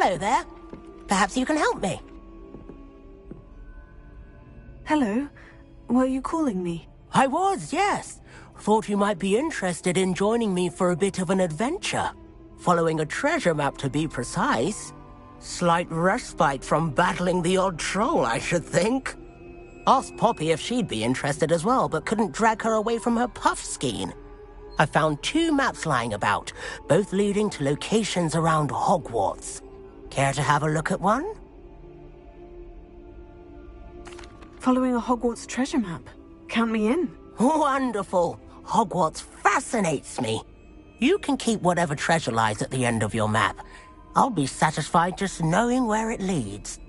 Hello there. Perhaps you can help me. Hello. Were you calling me? I was, yes. Thought you might be interested in joining me for a bit of an adventure. Following a treasure map, to be precise. Slight respite from battling the odd troll, I should think. Asked Poppy if she'd be interested as well, but couldn't drag her away from her puff skein. I found 2 maps lying about, both leading to locations around Hogwarts. Care to have a look at one? Following a Hogwarts treasure map. Count me in. Wonderful. Hogwarts fascinates me. You can keep whatever treasure lies at the end of your map. I'll be satisfied just knowing where it leads.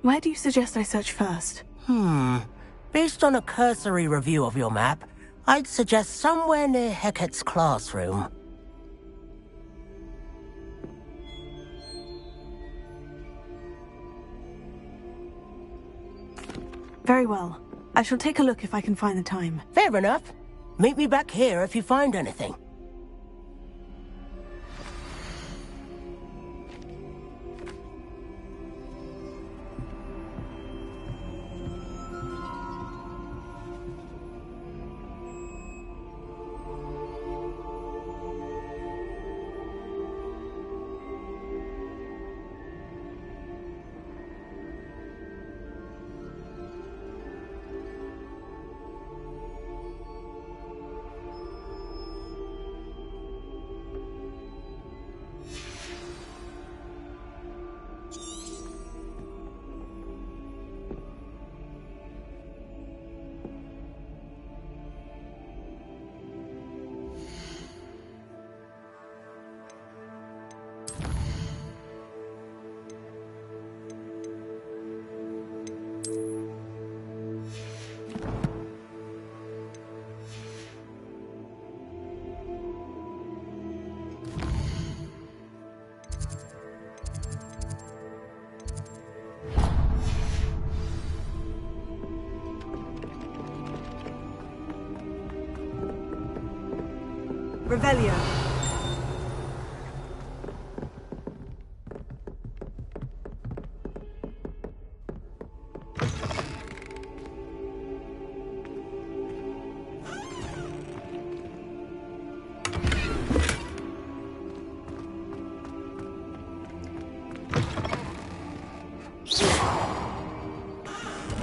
Where do you suggest I search first? Based on a cursory review of your map, I'd suggest somewhere near Hecat's classroom. Very well. I shall take a look if I can find the time. Fair enough. Meet me back here if you find anything. Revelio.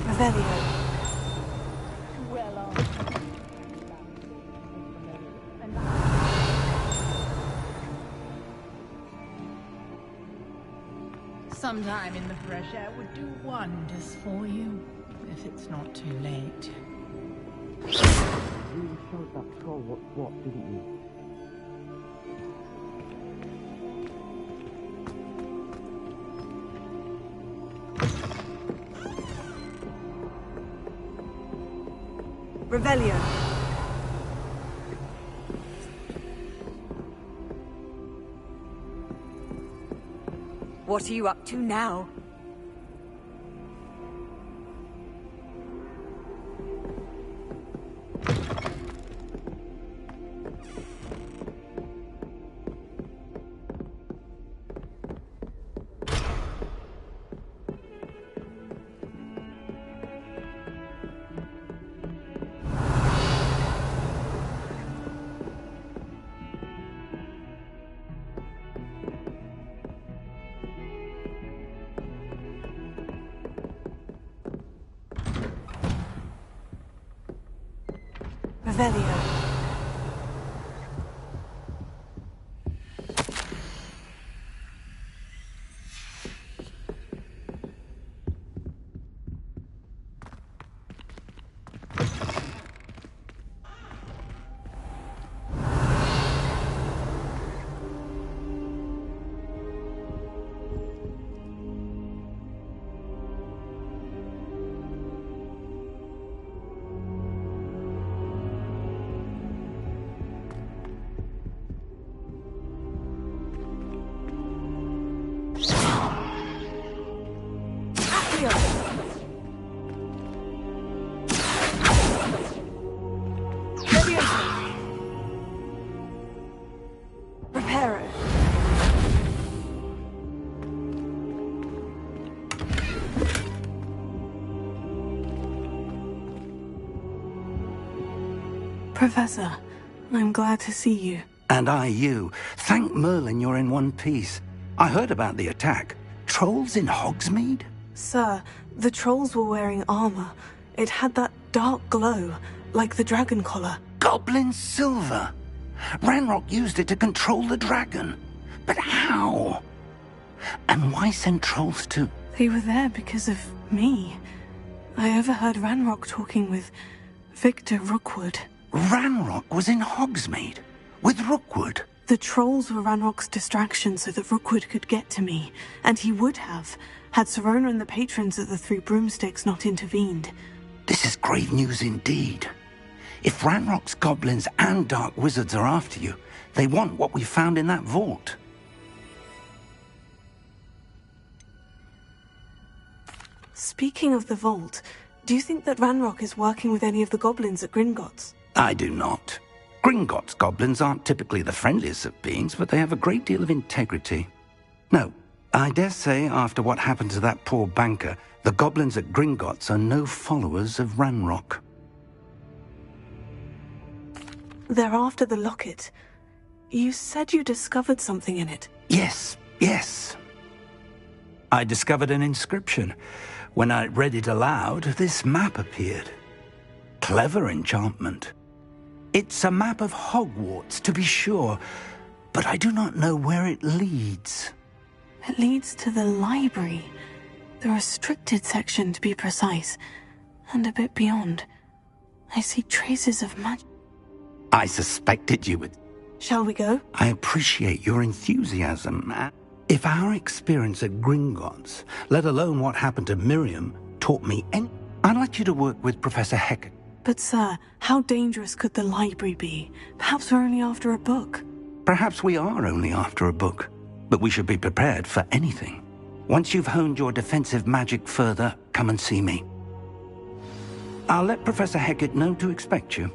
Revelio. Sometime in the fresh air would do wonders for you, if it's not too late. You showed that troll what's what, didn't you? Revelio. What are you up to now? Revelio. Professor, I'm glad to see you. And I you. Thank Merlin you're in one piece. I heard about the attack. Trolls in Hogsmeade? Sir, the trolls were wearing armor. It had that dark glow, like the dragon collar. Goblin silver! Ranrock used it to control the dragon. But how? And why send trolls to... They were there because of me. I overheard Ranrock talking with Victor Rookwood. Ranrock was in Hogsmeade? With Rookwood? The trolls were Ranrock's distraction so that Rookwood could get to me. And he would have, had Serona and the patrons of the Three Broomsticks not intervened. This is grave news indeed. If Ranrock's goblins and dark wizards are after you, they want what we found in that vault. Speaking of the vault, do you think that Ranrock is working with any of the goblins at Gringotts? I do not. Gringotts goblins aren't typically the friendliest of beings, but they have a great deal of integrity. No, I dare say after what happened to that poor banker, the goblins at Gringotts are no followers of Ranrock. They're after the locket. You said you discovered something in it. Yes. I discovered an inscription. When I read it aloud, this map appeared. Clever enchantment. It's a map of Hogwarts, to be sure, but I do not know where it leads. It leads to the library. The restricted section, to be precise. And a bit beyond. I see traces of magic. I suspected you would. Shall we go? I appreciate your enthusiasm. If our experience at Gringotts, let alone what happened to Miriam, taught me I'd like you to work with Professor Hecat. But sir, how dangerous could the library be? Perhaps we're only after a book. Perhaps we are only after a book, but we should be prepared for anything. Once you've honed your defensive magic further, come and see me. I'll let Professor Hecat know to expect you.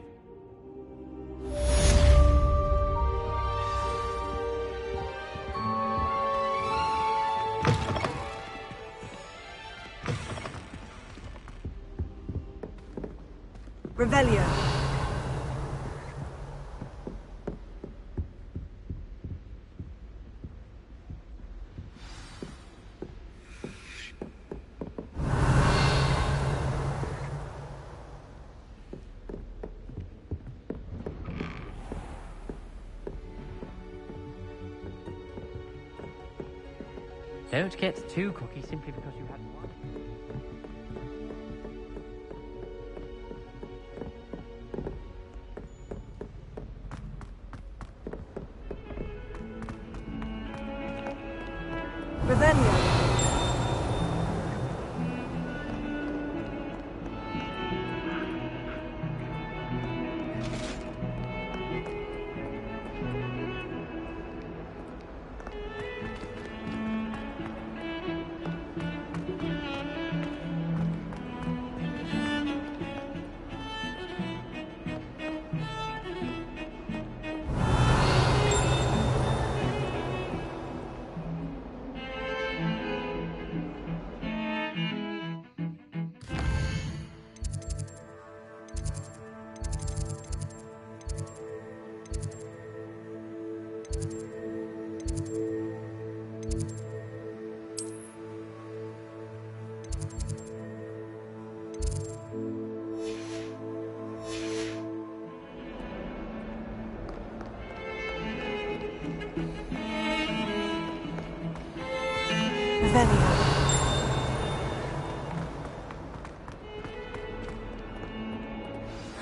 Revelio. Don't get too cocky simply because you had one. Revelio.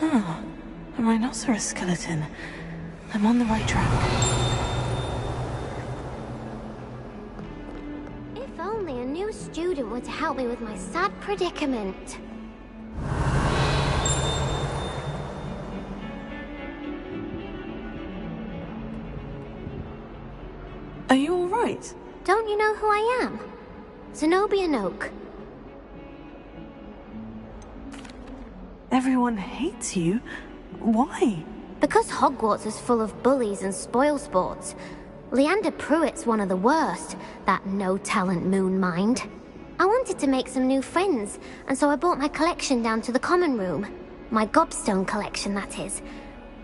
Ah, a rhinoceros skeleton. I'm on the right track. If only a new student were to help me with my sad predicament. Are you all right? Don't you know who I am? Zenobia Noak. Everyone hates you. Why? Because Hogwarts is full of bullies and spoilsports. Leander Pruitt's one of the worst, that no-talent moon mind. I wanted to make some new friends, and so I brought my collection down to the common room. My gobstone collection, that is.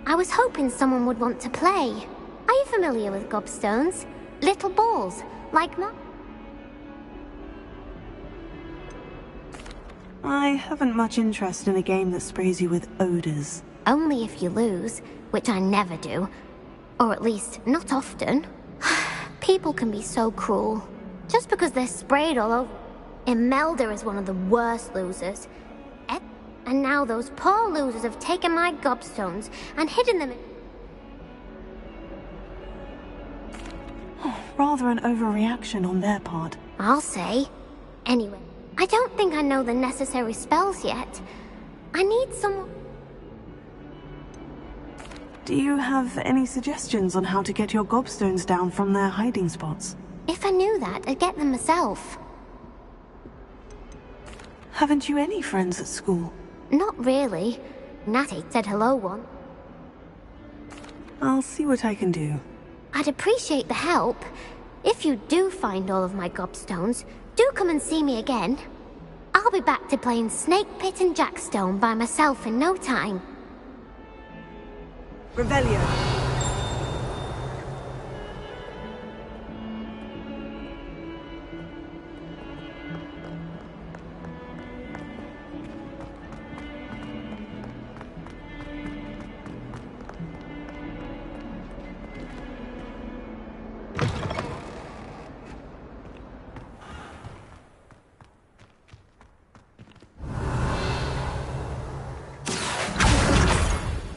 I was hoping someone would want to play. Are you familiar with gobstones? Little balls, like mine? I haven't much interest in a game that sprays you with odors. Only if you lose, which I never do. Or at least, not often. People can be so cruel. Just because they're sprayed all over. Imelda is one of the worst losers. And now those poor losers have taken my gobstones and hidden them in... Rather an overreaction on their part. I'll say. Anyway, I don't think I know the necessary spells yet. I need someone... Do you have any suggestions on how to get your gobstones down from their hiding spots? If I knew that, I'd get them myself. Haven't you any friends at school? Not really. Natty said hello once. I'll see what I can do. I'd appreciate the help. If you do find all of my gobstones, do come and see me again. I'll be back to playing Snake Pit and Jackstone by myself in no time. Revelio.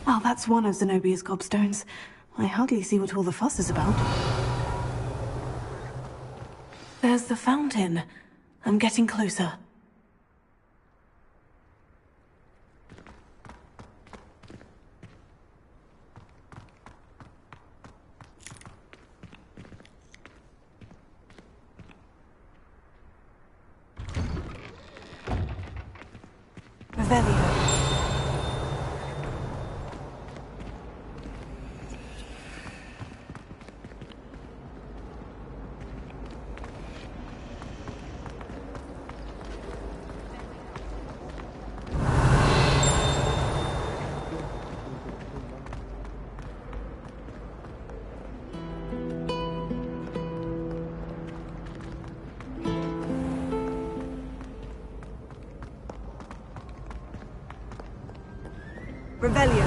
Well, that's one of Zenobia's gobstones. I hardly see what all the fuss is about. There's the fountain. I'm getting closer. Revelio. Revelio.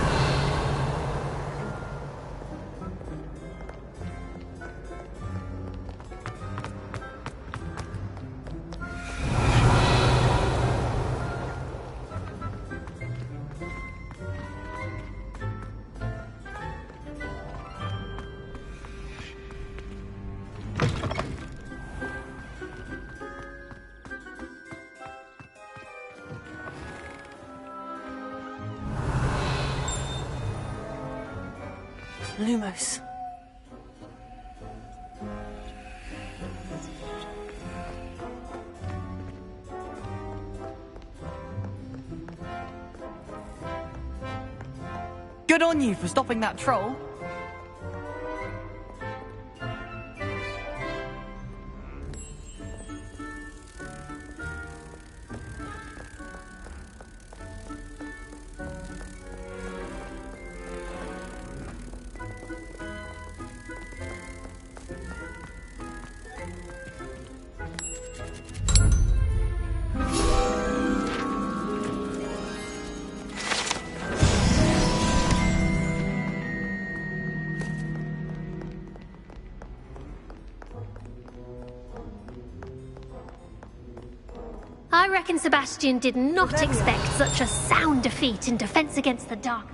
Lumos. Good on you for stopping that troll. I reckon Sebastian did not expect such a sound defeat in Defense Against the Dark.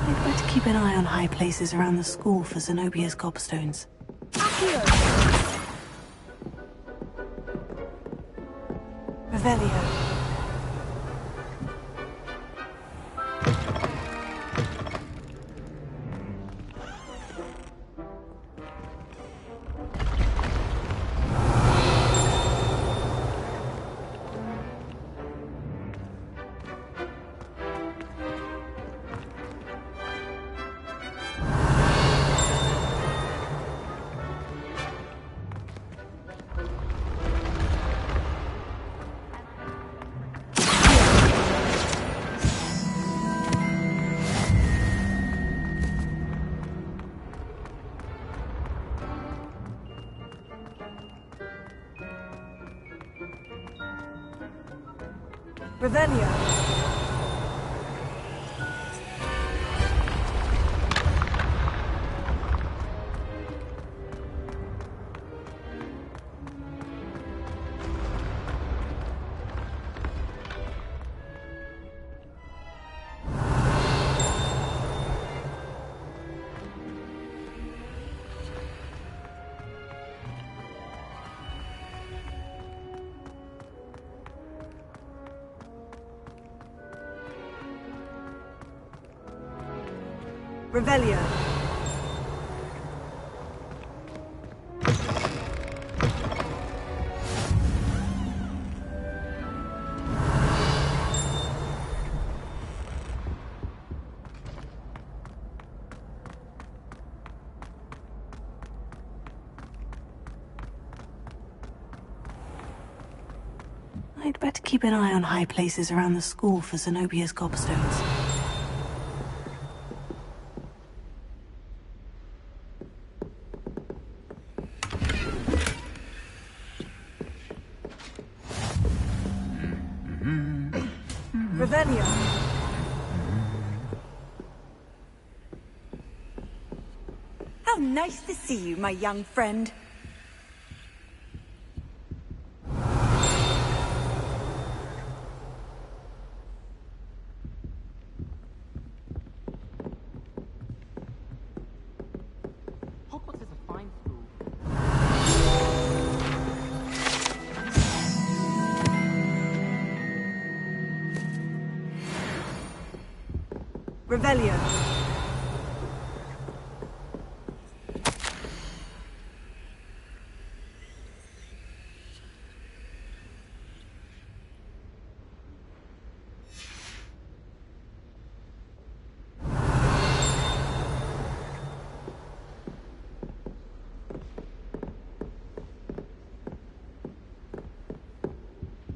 I'd better keep an eye on high places around the school for Zenobia's gobstones. Revelio. Revelio. Revelio. I'd better keep an eye on high places around the school for Zenobia's gobstones. Revelio. How nice to see you, my young friend. Hogwarts is a fine school. Revelio.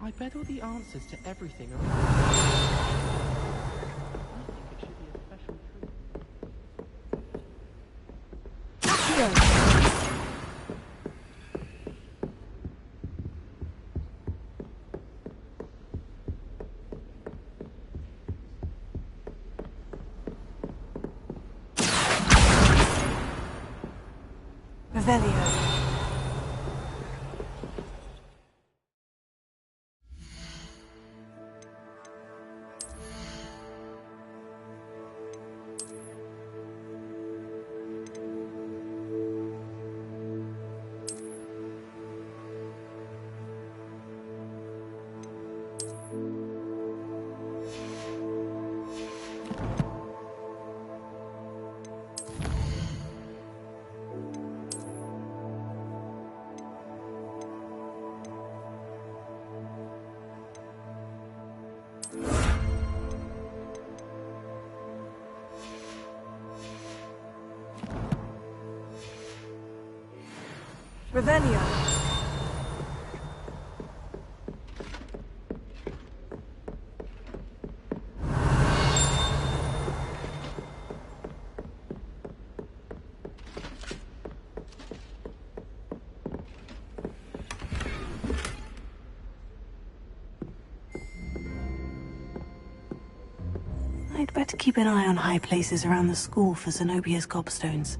I bet all the answers to everything are. I think it should be a special treat. Revelio. Revelio. I'd better keep an eye on high places around the school for Zenobia's gobstones.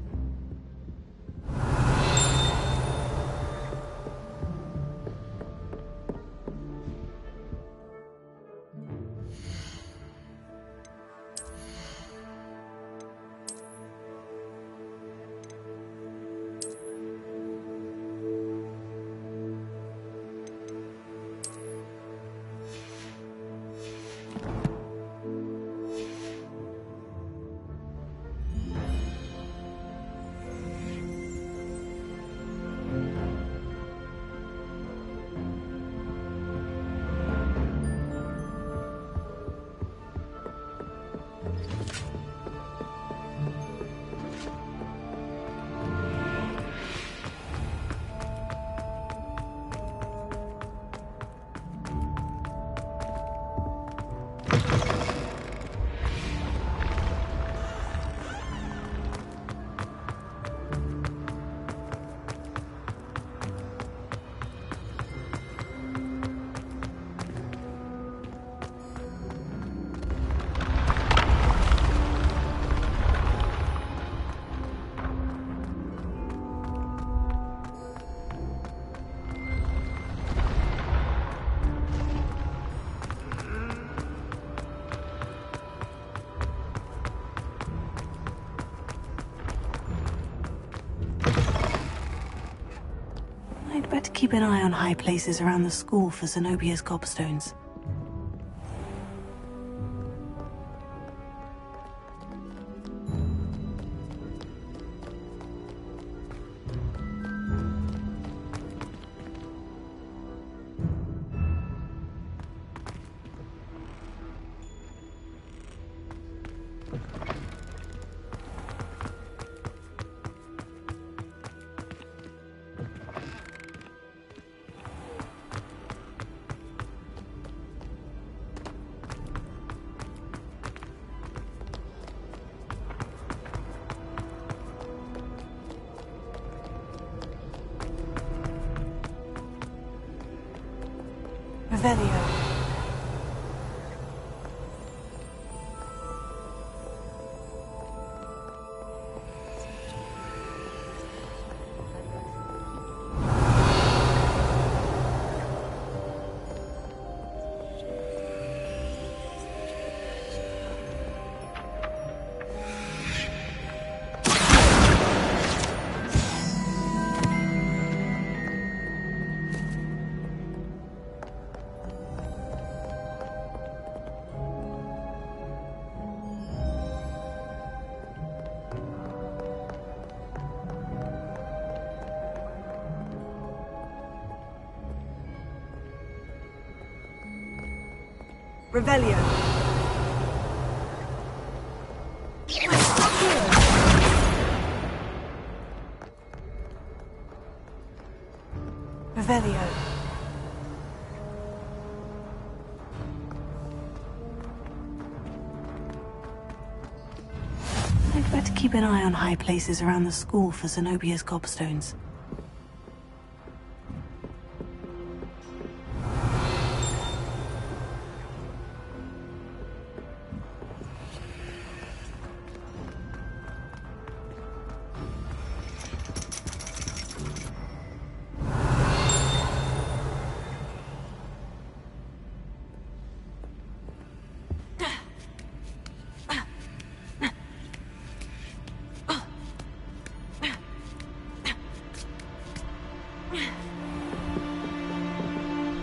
better keep an eye on high places around the school for Zenobia's gobstones. Revelio. Revelio. Revelio. I'd better keep an eye on high places around the school for Zenobia's gobstones.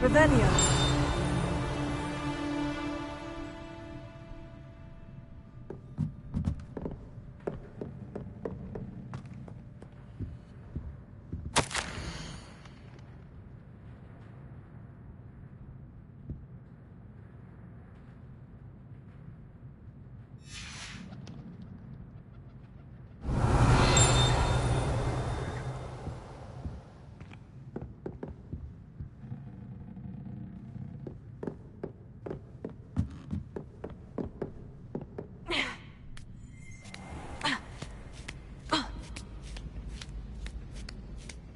Revelio.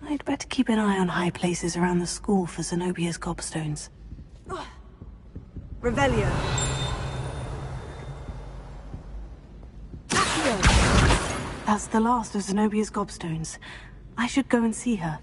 I'd better keep an eye on high places around the school for Zenobia's gobstones. Revelio. That's the last of Zenobia's gobstones. I should go and see her.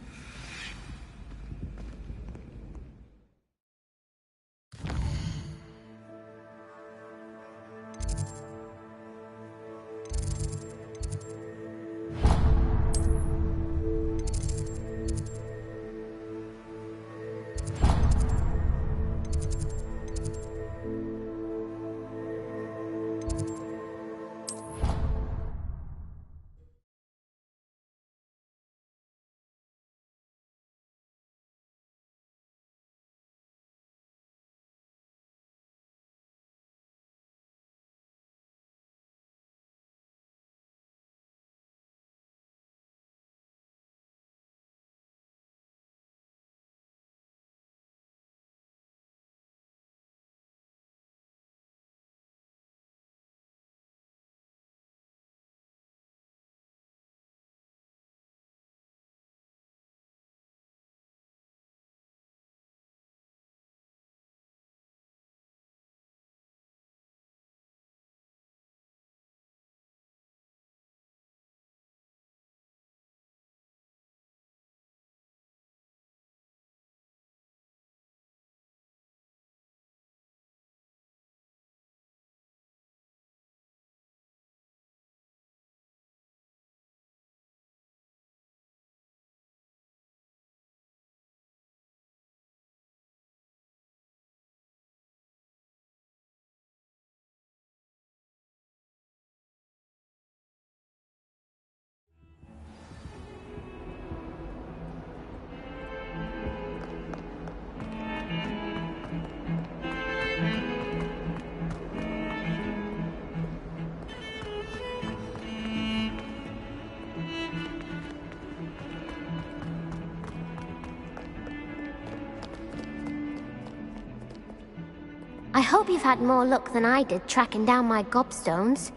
hope you've had more luck than I did tracking down my gobstones.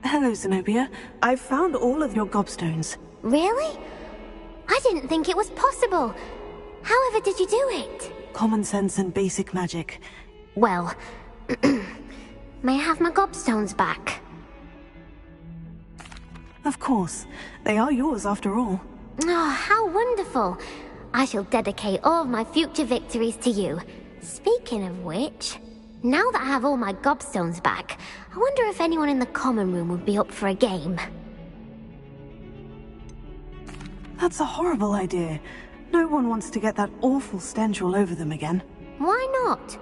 Hello, Zenobia. I've found all of your gobstones. Really? I didn't think it was possible. However did you do it? Common sense and basic magic. Well, may I have my gobstones back? Of course. They are yours after all. Oh, how wonderful. I shall dedicate all of my future victories to you. Speaking of which, now that I have all my gobstones back, I wonder if anyone in the common room would be up for a game. That's a horrible idea. No one wants to get that awful stench all over them again. Why not?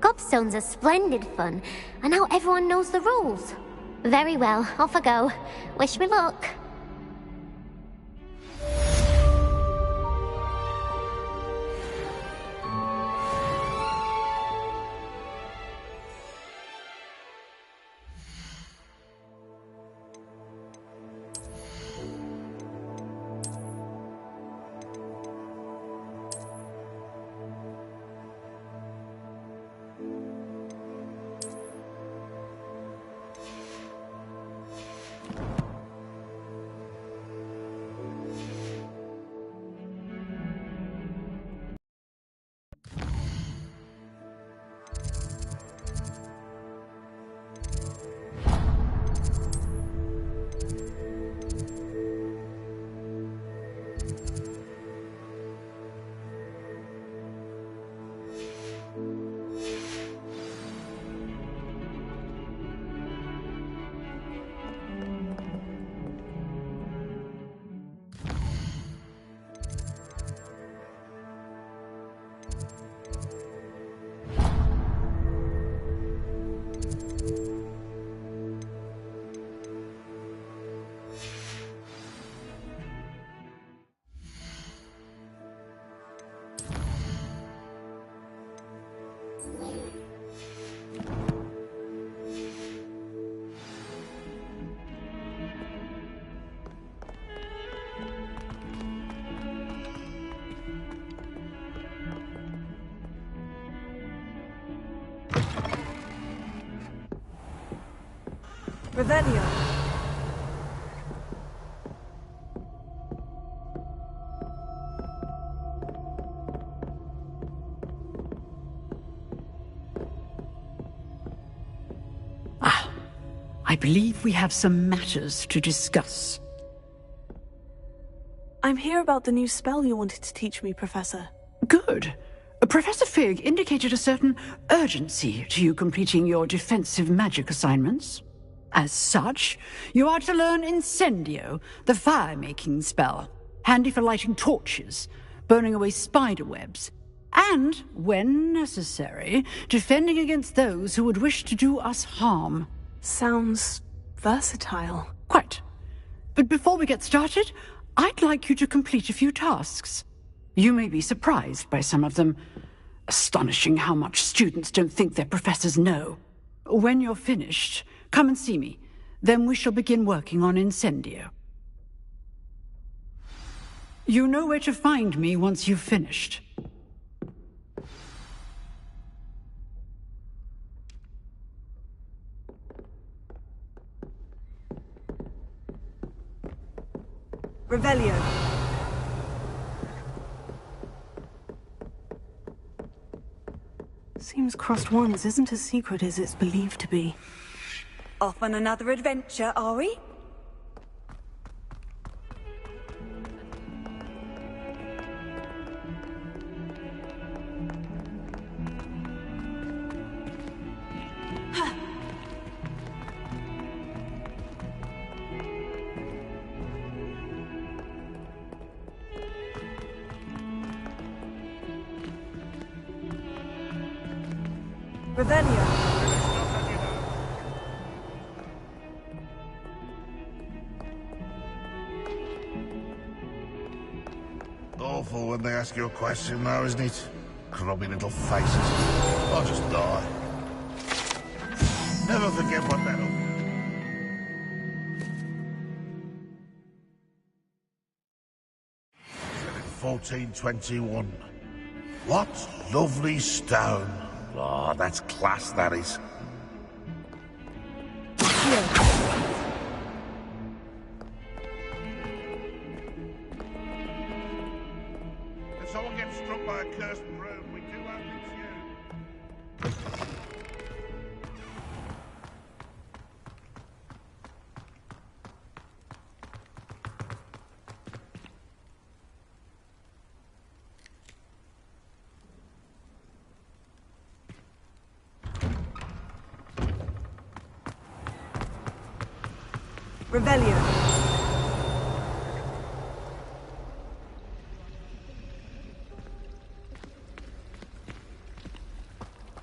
Gobstones are splendid fun, and now everyone knows the rules. Very well, off I go. Wish me luck. Revelio. I believe we have some matters to discuss. I'm here about the new spell you wanted to teach me, Professor. Good. Professor Fig indicated a certain urgency to you completing your defensive magic assignments. As such, you are to learn Incendio, the fire-making spell, handy for lighting torches, burning away spider webs, and, when necessary, defending against those who would wish to do us harm. Sounds versatile. Quite. But before we get started, I'd like you to complete a few tasks. You may be surprised by some of them. Astonishing how much students don't think their professors know. When you're finished, come and see me. Then we shall begin working on Incendio. You know where to find me once you've finished. Revelio. Seems crossed wands isn't as secret as it's believed to be. Off on another adventure, are we? Revelio. Awful when they ask you a question now, isn't it? Grubby little faces. I'll just die. Never forget what battle. 1421. What lovely stone. Oh, that's class, that is. If someone gets struck by a cursed broom, we do hope it's you. Revelio.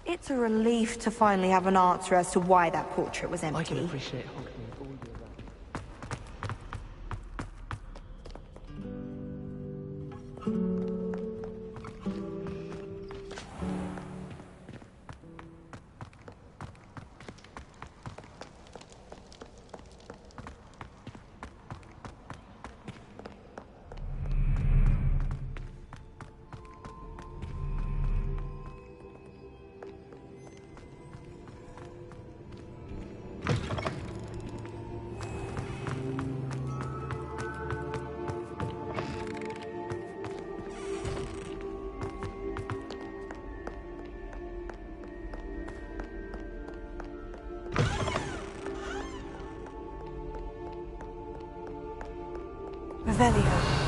It's a relief to finally have an answer as to why that portrait was empty. I can appreciate honking all year round. Revelio.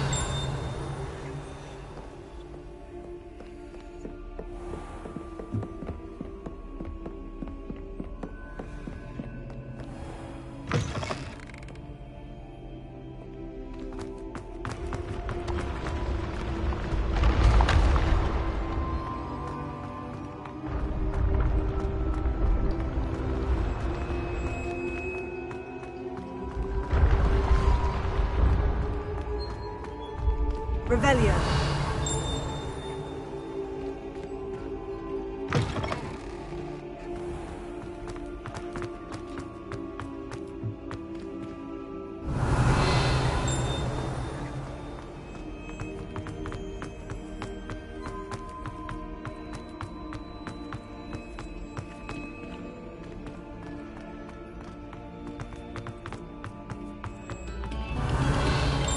Revelio.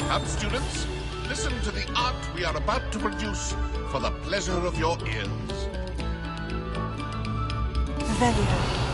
Come, students, listen to the art we are about to produce for the pleasure of your ears. Revelio.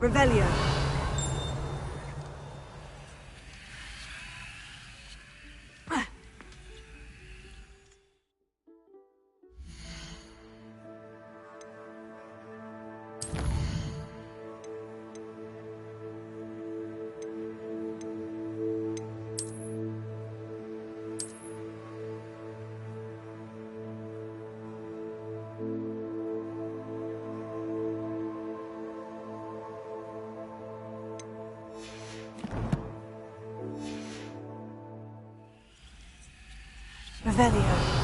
Revelio. Revelio.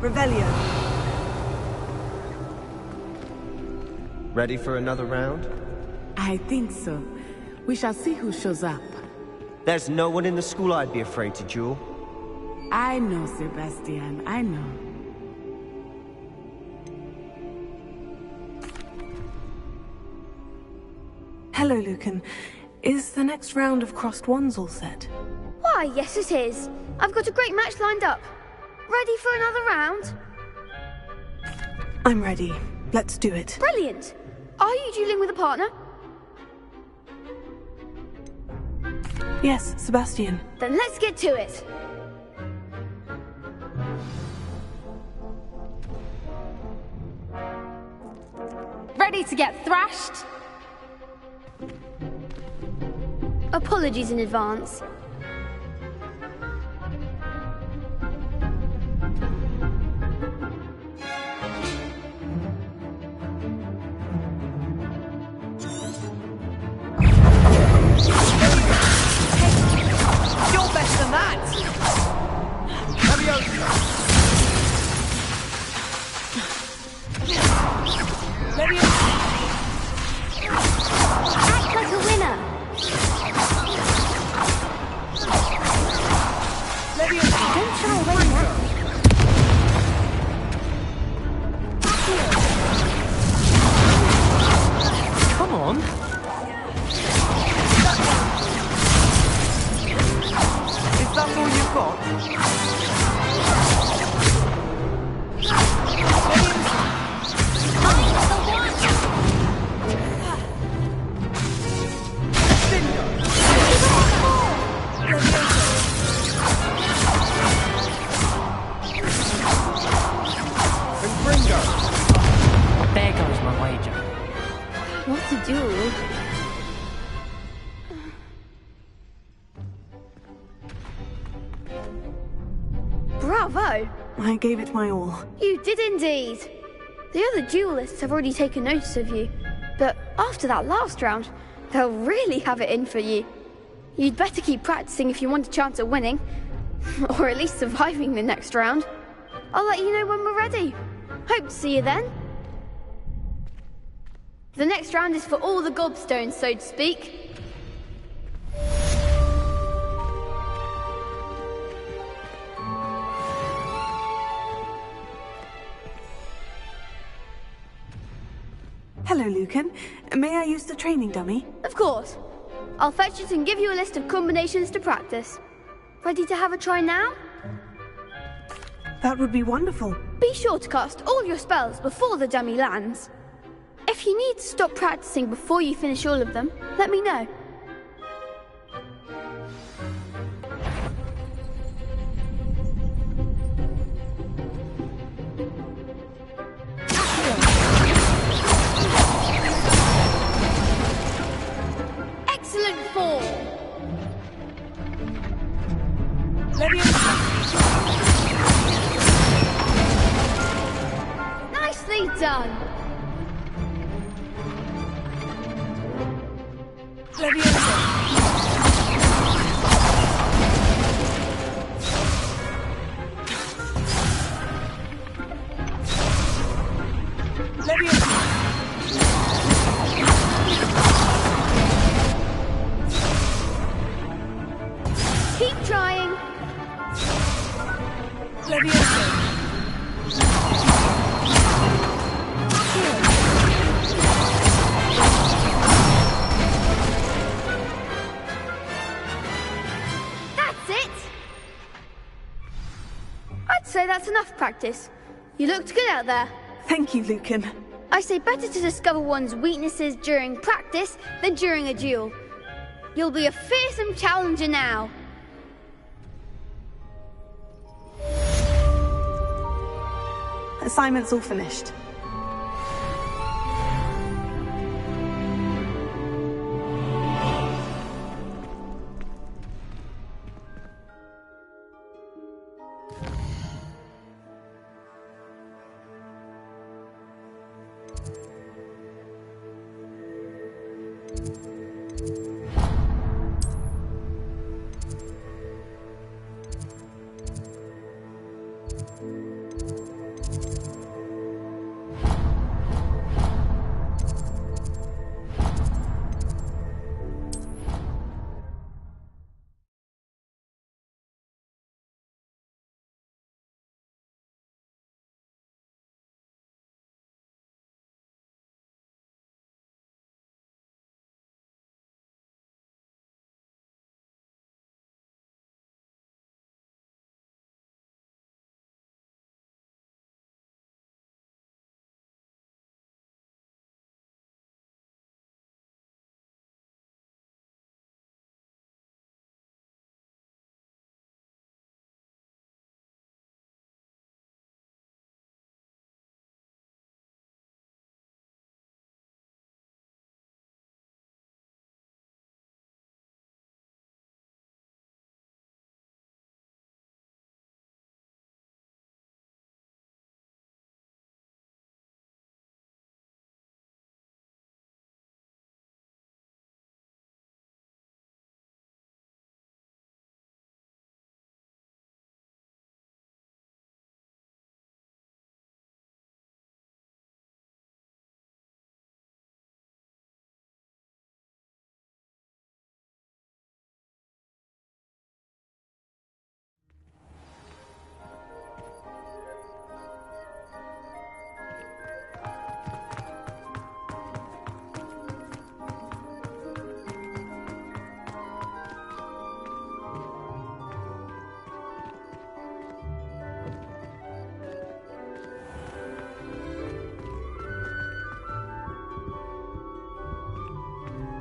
Revelio. Ready for another round? I think so. We shall see who shows up. There's no one in the school I'd be afraid to duel. I know, Sebastian, I know. Hello, Lucan. Is the next round of crossed wands all set? Why, yes it is. I've got a great match lined up. Ready for another round? I'm ready. Let's do it. Brilliant. Are you dueling with a partner? Yes, Sebastian. Then let's get to it. Ready to get thrashed? Apologies in advance. You're better than that! Act like a winner. Don't shy away now. Come on. Is that all you've got? There goes my wager. What a duel. Bravo! I gave it my all. You did indeed. The other duelists have already taken notice of you, but after that last round, they'll really have it in for you. You'd better keep practicing if you want a chance at winning, or at least surviving the next round. I'll let you know when we're ready. Hope to see you then. The next round is for all the gobstones, so to speak. Hello, Lucan. May I use the training dummy? Of course. I'll fetch it and give you a list of combinations to practice. Ready to have a try now? That would be wonderful. Be sure to cast all your spells before the dummy lands. If you need to stop practicing before you finish all of them, let me know. Excellent form! Nicely done! Keep trying. That's it. I'd say that's enough practice. You looked good out there. Thank you, Lucan. I say better to discover one's weaknesses during practice than during a duel. You'll be a fearsome challenger now. Assignment's all finished.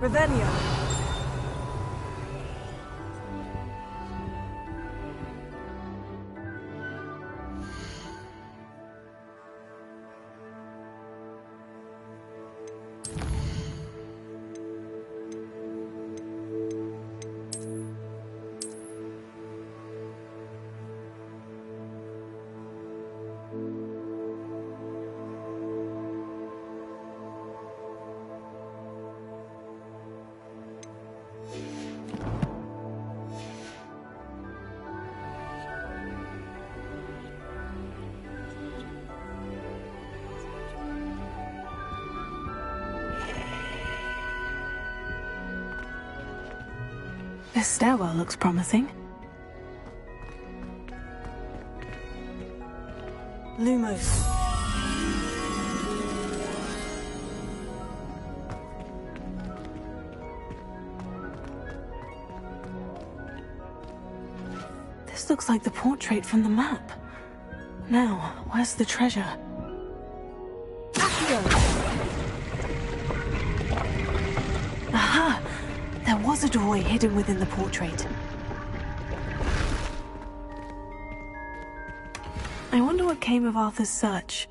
Revelio. This stairwell looks promising. Lumos. This looks like the portrait from the map. Now, where's the treasure? Aha! There was a doorway hidden within the portrait. I wonder what came of Arthur's search.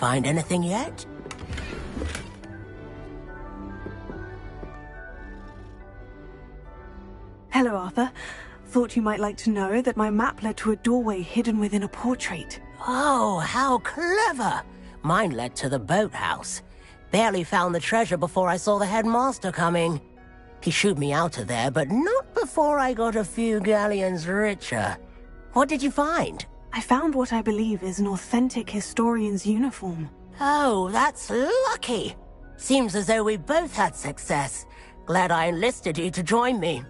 Find anything yet? Hello, Arthur. Thought you might like to know that my map led to a doorway hidden within a portrait. Oh, how clever! Mine led to the boathouse. Barely found the treasure before I saw the headmaster coming. He shooed me out of there, but not before I got a few galleons richer. What did you find? I found what I believe is an authentic historian's uniform. Oh, that's lucky. Seems as though we both had success. Glad I enlisted you to join me.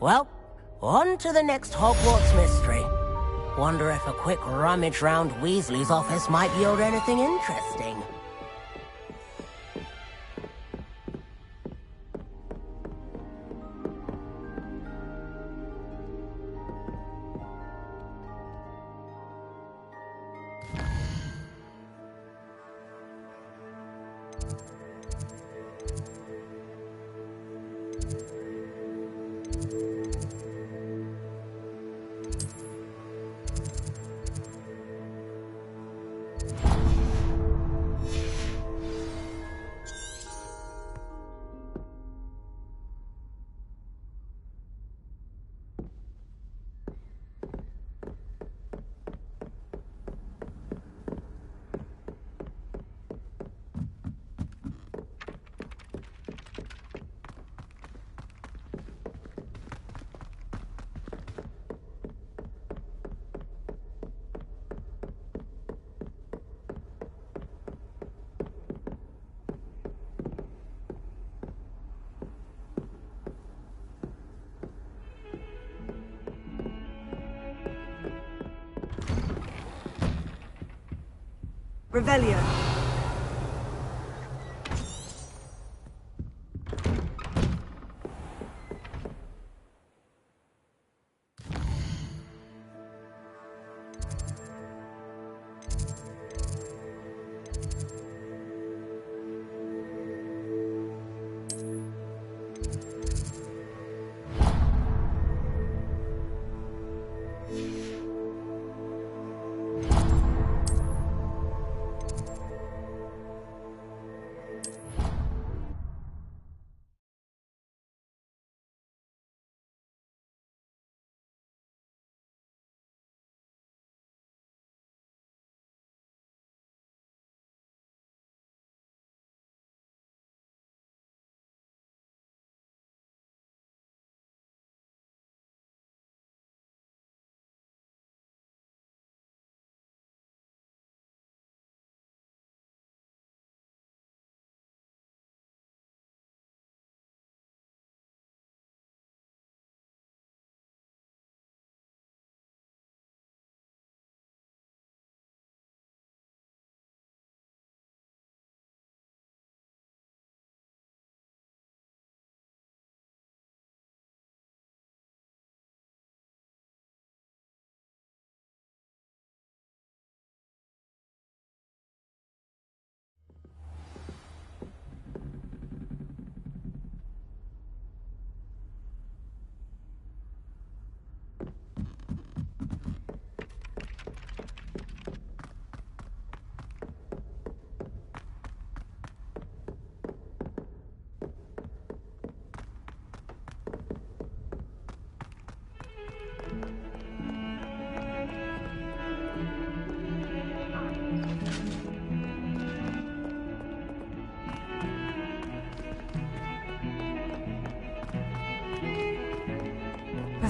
Well, on to the next Hogwarts mystery. Wonder if a quick rummage round Weasley's office might yield anything interesting. Revelio.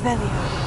Revelio.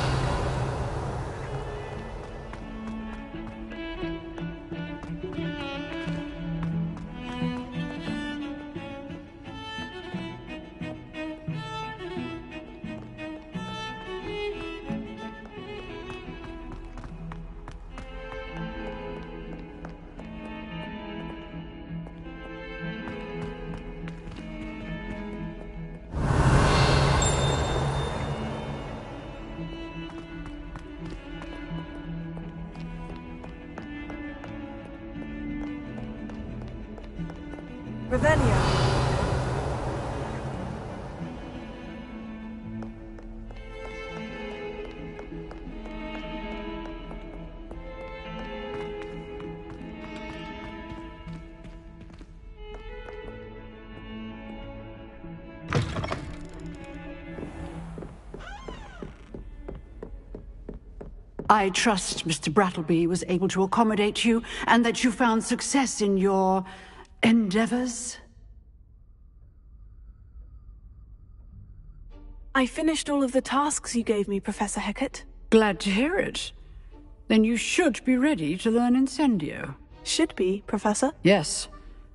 Revelio. I trust Mr. Brattleby was able to accommodate you, and that you found success in your endeavors. I finished all of the tasks you gave me, Professor Hecat. Glad to hear it. Then you should be ready to learn Incendio. Should be, Professor? Yes.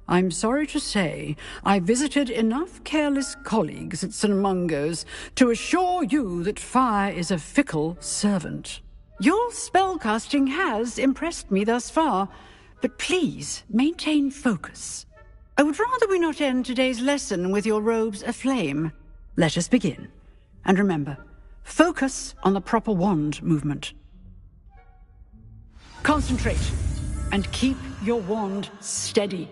I'm sorry to say, I visited enough careless colleagues at St. Mungo's to assure you that fire is a fickle servant. Your spellcasting has impressed me thus far, but please maintain focus. I would rather we not end today's lesson with your robes aflame. Let us begin. And remember, focus on the proper wand movement. Concentrate, and keep your wand steady.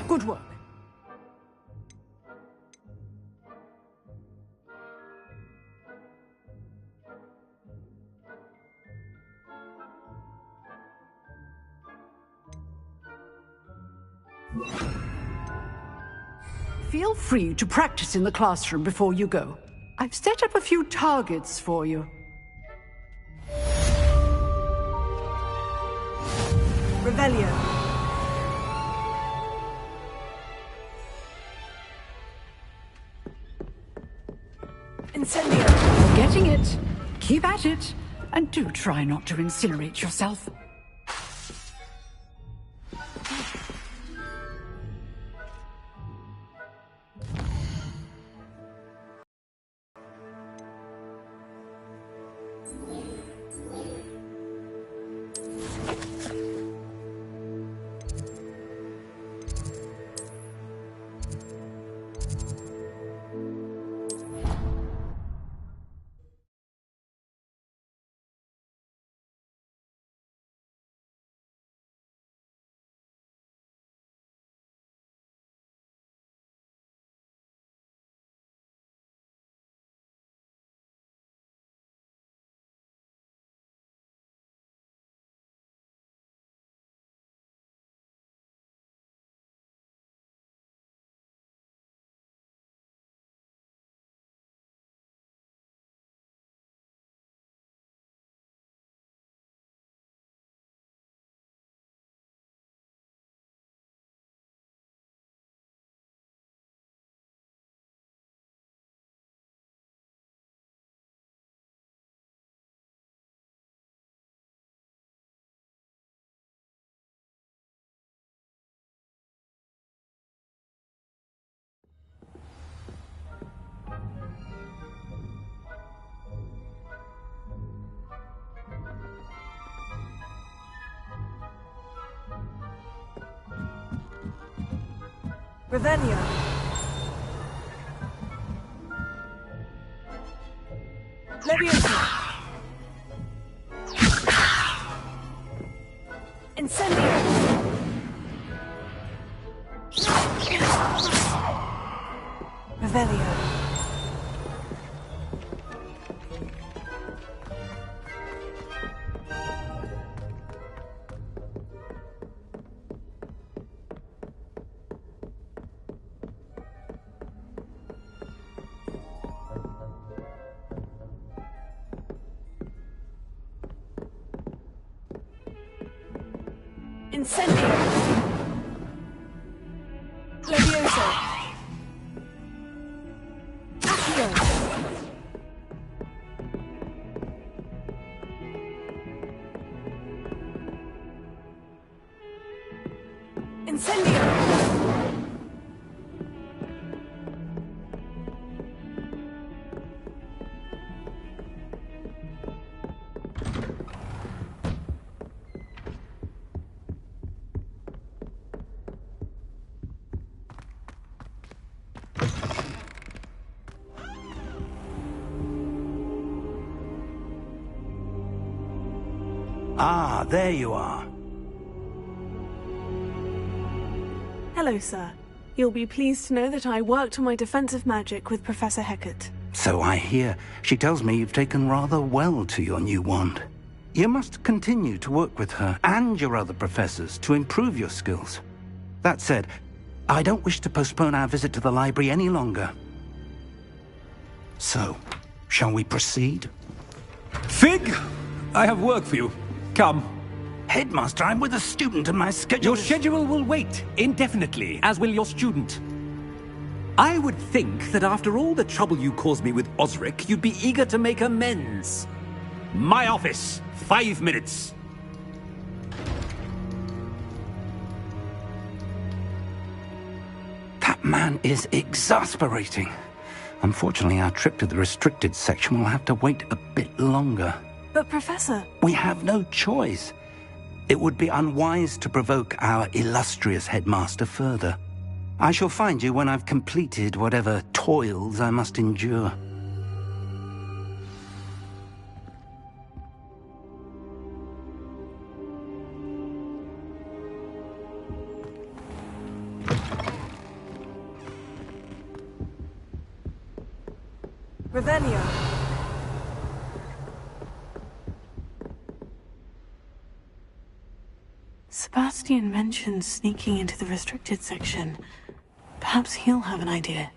Good work. Feel free to practice in the classroom before you go. I've set up a few targets for you. Revelio. Incendio. Getting it. Keep at it. And do try not to incinerate yourself. Revelio. Leviosa. Incendio. Revelio. Incendio. Levioso. Accio. Incendio. Ah, there you are. Hello, sir. You'll be pleased to know that I worked on my defensive magic with Professor Hecat. So I hear. She tells me you've taken rather well to your new wand. You must continue to work with her and your other professors to improve your skills. That said, I don't wish to postpone our visit to the library any longer. So, shall we proceed? Fig! I have work for you. Come. Headmaster, I'm with a student and my schedule Your schedule will wait indefinitely, as will your student. I would think that after all the trouble you caused me with Osric, you'd be eager to make amends. My office, 5 minutes. That man is exasperating. Unfortunately, our trip to the restricted section will have to wait a bit longer. But Professor... We have no choice. It would be unwise to provoke our illustrious headmaster further. I shall find you when I've completed whatever toils I must endure. Revelio. Sebastian mentioned sneaking into the restricted section. Perhaps he'll have an idea.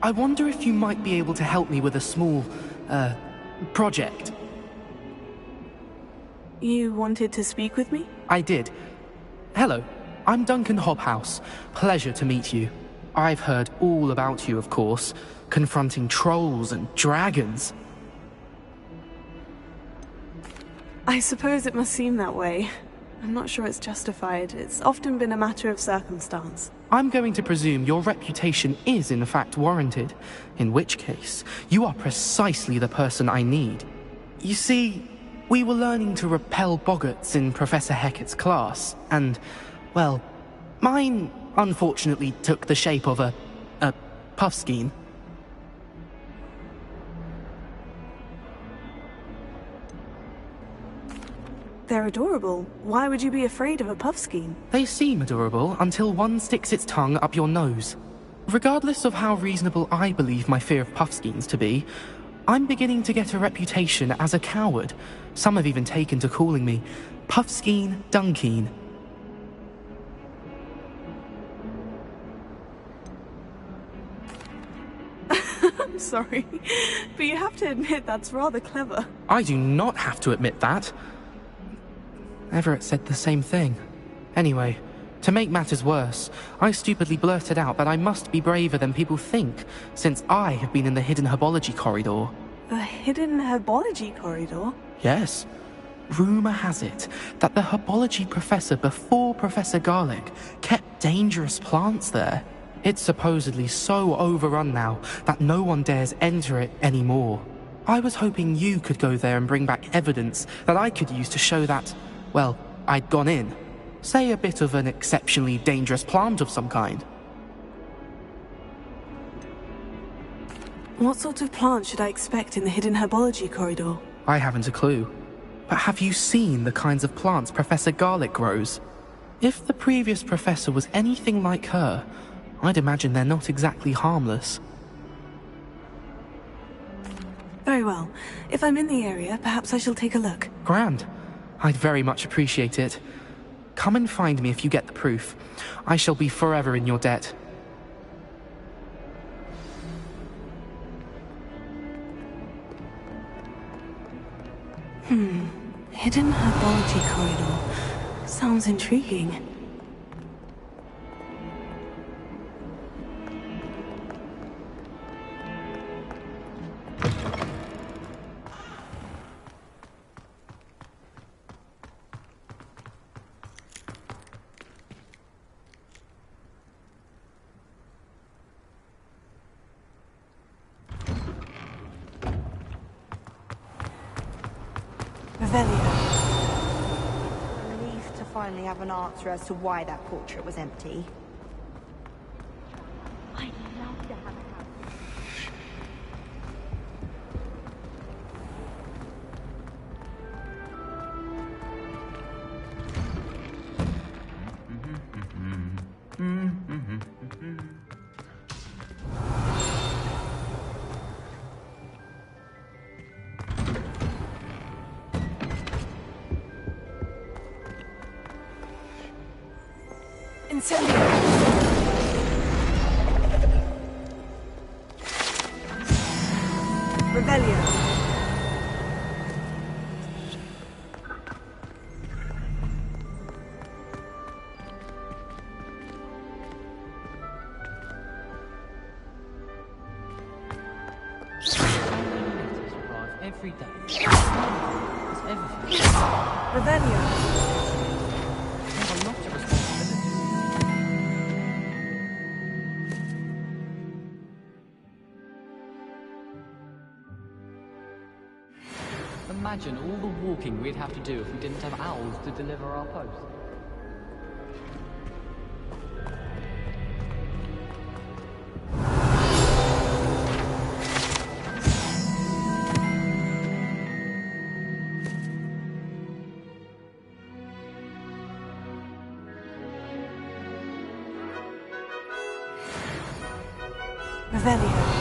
I wonder if you might be able to help me with a small, project. You wanted to speak with me? I did. Hello, I'm Duncan Hobhouse. Pleasure to meet you. I've heard all about you, of course, confronting trolls and dragons. I suppose it must seem that way. I'm not sure it's justified. It's often been a matter of circumstance. I'm going to presume your reputation is in fact warranted, in which case, you are precisely the person I need. You see, we were learning to repel boggarts in Professor Hecat's class, and, well, mine unfortunately took the shape of a puffskein. They're adorable. Why would you be afraid of a puffskein? They seem adorable until one sticks its tongue up your nose. Regardless of how reasonable I believe my fear of puffskeins to be, I'm beginning to get a reputation as a coward. Some have even taken to calling me Puffskein Dunkeen. I'm sorry, but you have to admit that's rather clever. I do not have to admit that. Everett said the same thing. Anyway, to make matters worse, I stupidly blurted out that I must be braver than people think, since I have been in the hidden herbology corridor. The hidden herbology corridor? Yes. Rumour has it that the herbology professor before Professor Garlic kept dangerous plants there. It's supposedly so overrun now that no one dares enter it anymore. I was hoping you could go there and bring back evidence that I could use to show that, well, I'd gone in. Say a bit of an exceptionally dangerous plant of some kind. What sort of plant should I expect in the hidden herbology corridor? I haven't a clue. But have you seen the kinds of plants Professor Garlic grows? If the previous professor was anything like her, I'd imagine they're not exactly harmless. Very well. If I'm in the area, perhaps I shall take a look. Grand. I'd very much appreciate it. Come and find me if you get the proof. I shall be forever in your debt. Hidden herbology corridor. Sounds intriguing. Revelio. Relieved to finally have an answer as to why that portrait was empty. I'd love to have it. Incendio! Revelio. Every day. It's everything. Revelio. I have a lot of responsibility. Imagine all the walking we'd have to do if we didn't have owls to deliver our post. Revelio.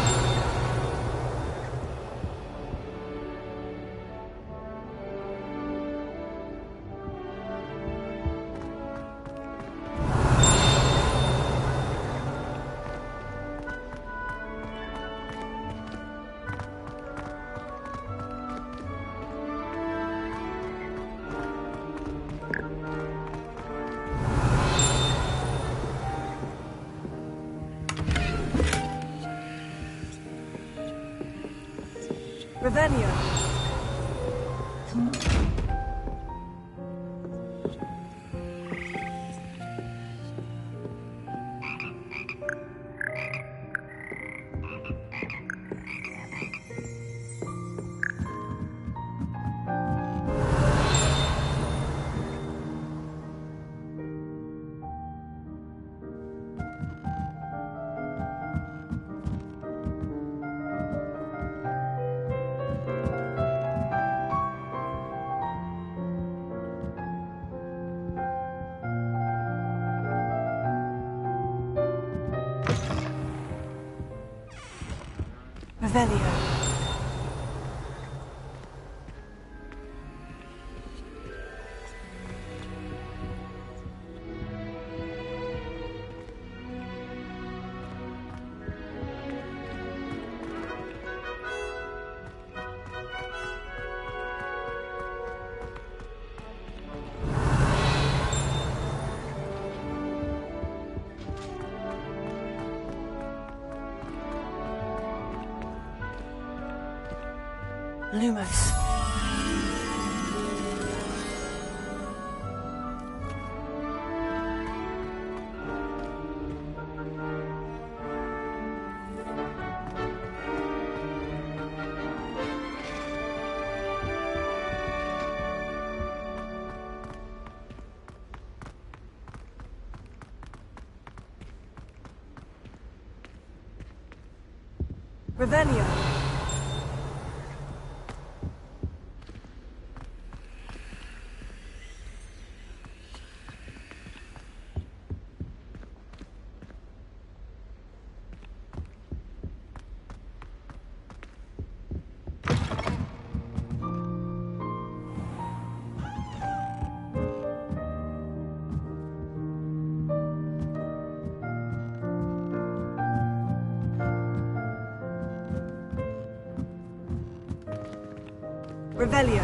Revelio. Revelio. Lumos. Revelio. Revelio.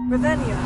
Revelio.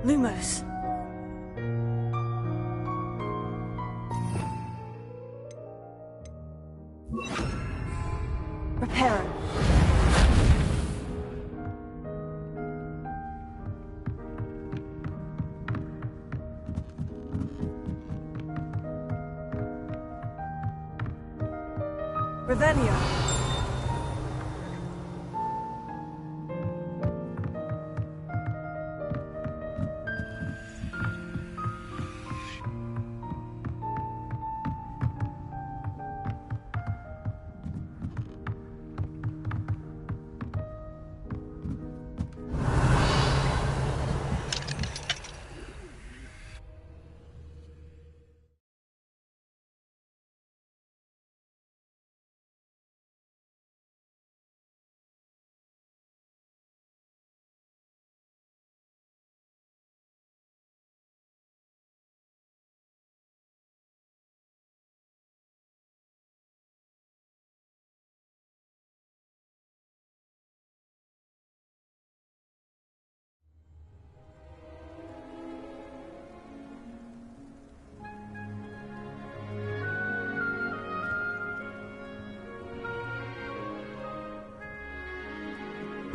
Lumos. Reparo. Revelio.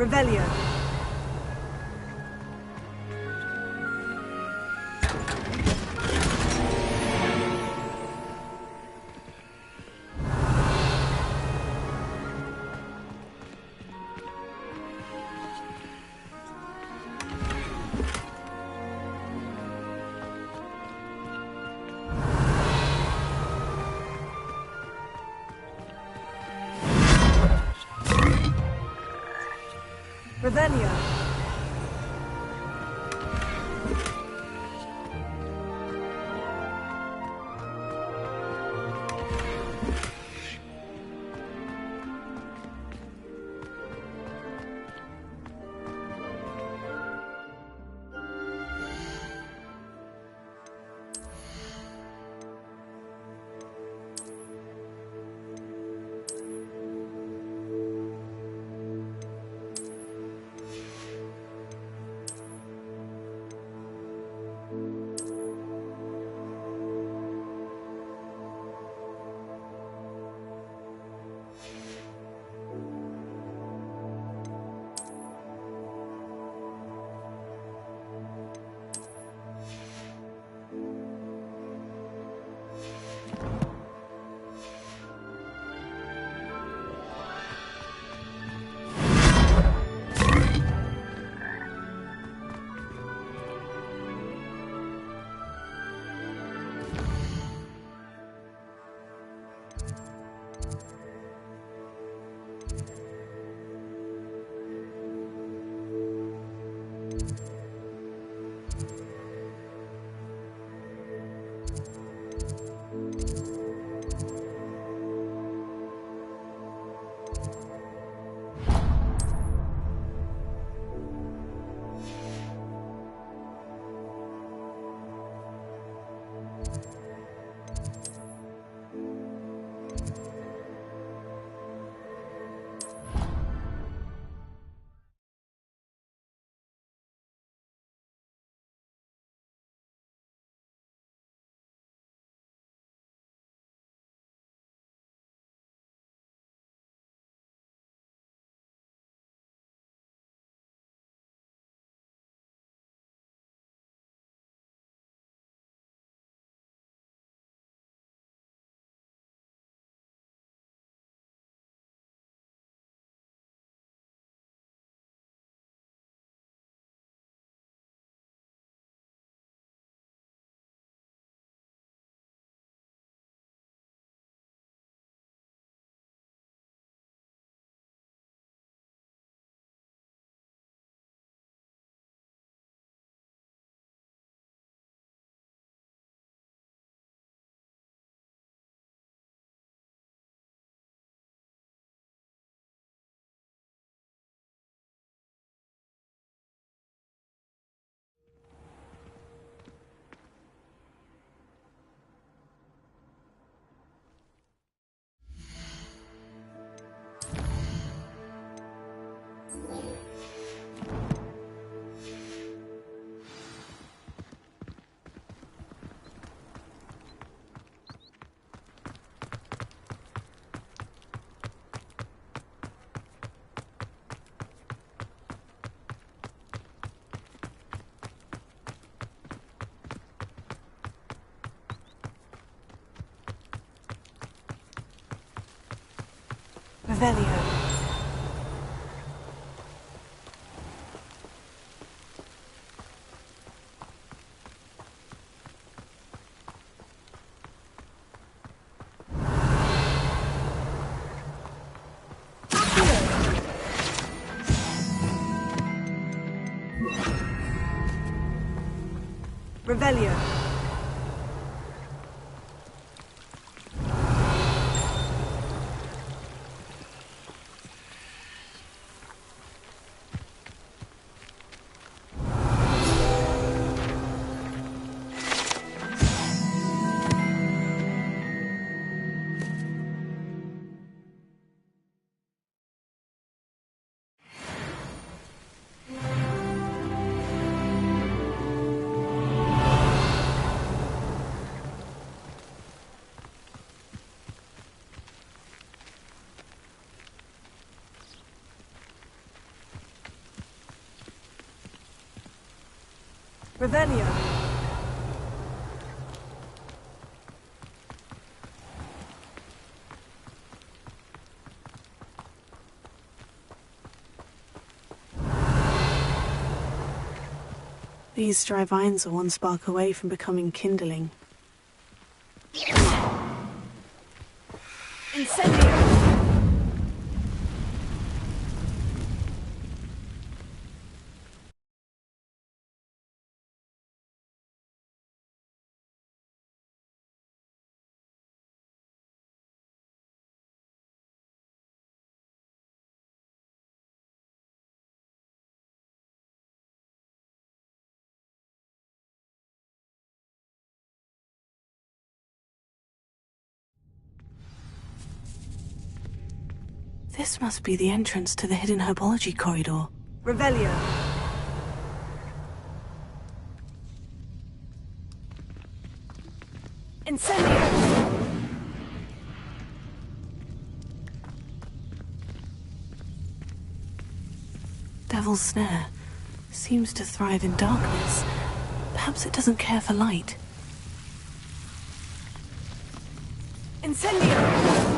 Revelio. Revelio. Revelio. Revelio. Revelio. These dry vines are one spark away from becoming kindling. Incendio. This must be the entrance to the hidden herbology corridor. Revelio. Incendio. Devil's Snare seems to thrive in darkness. Perhaps it doesn't care for light. Incendio.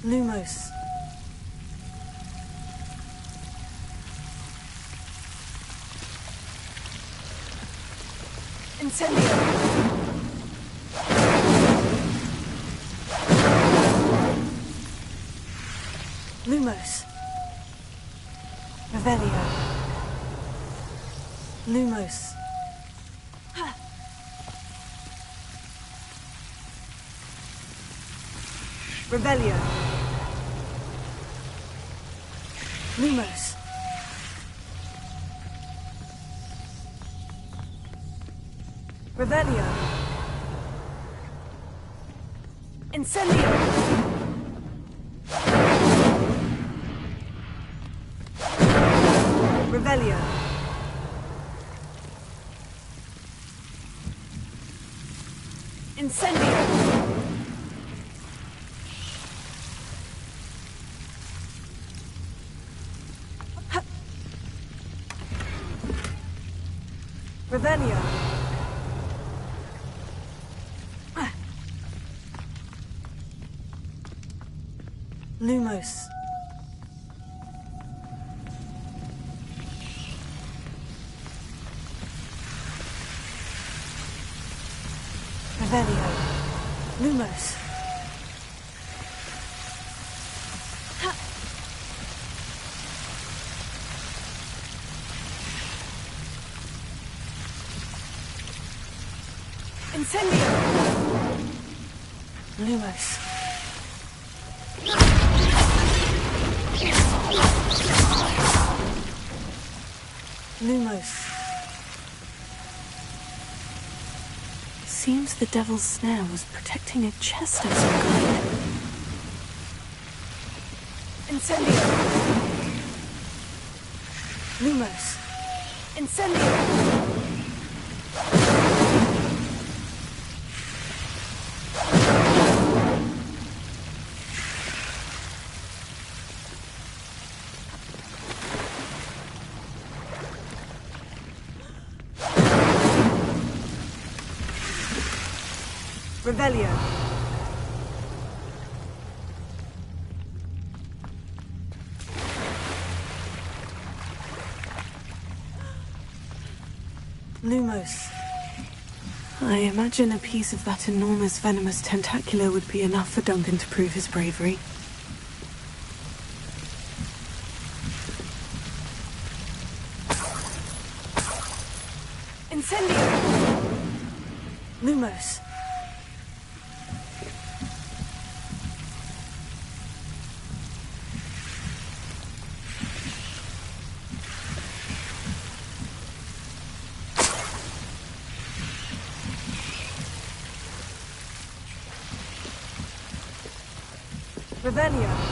Lumos. Incendio. Lumos. Revelio. Lumos. Revelio. Lumos. Revelio. Incendio. Revelio. Incendio. Revelio. Lumos. Revelio. Lumos. Incendio. Lumos. Lumos. seems the devil's snare was protecting a chest of some kind. Incendio! Lumos! Incendio! Revelio. Lumos. I imagine a piece of that enormous venomous tentacular would be enough for Duncan to prove his bravery. Incendio! Lumos. Revelio.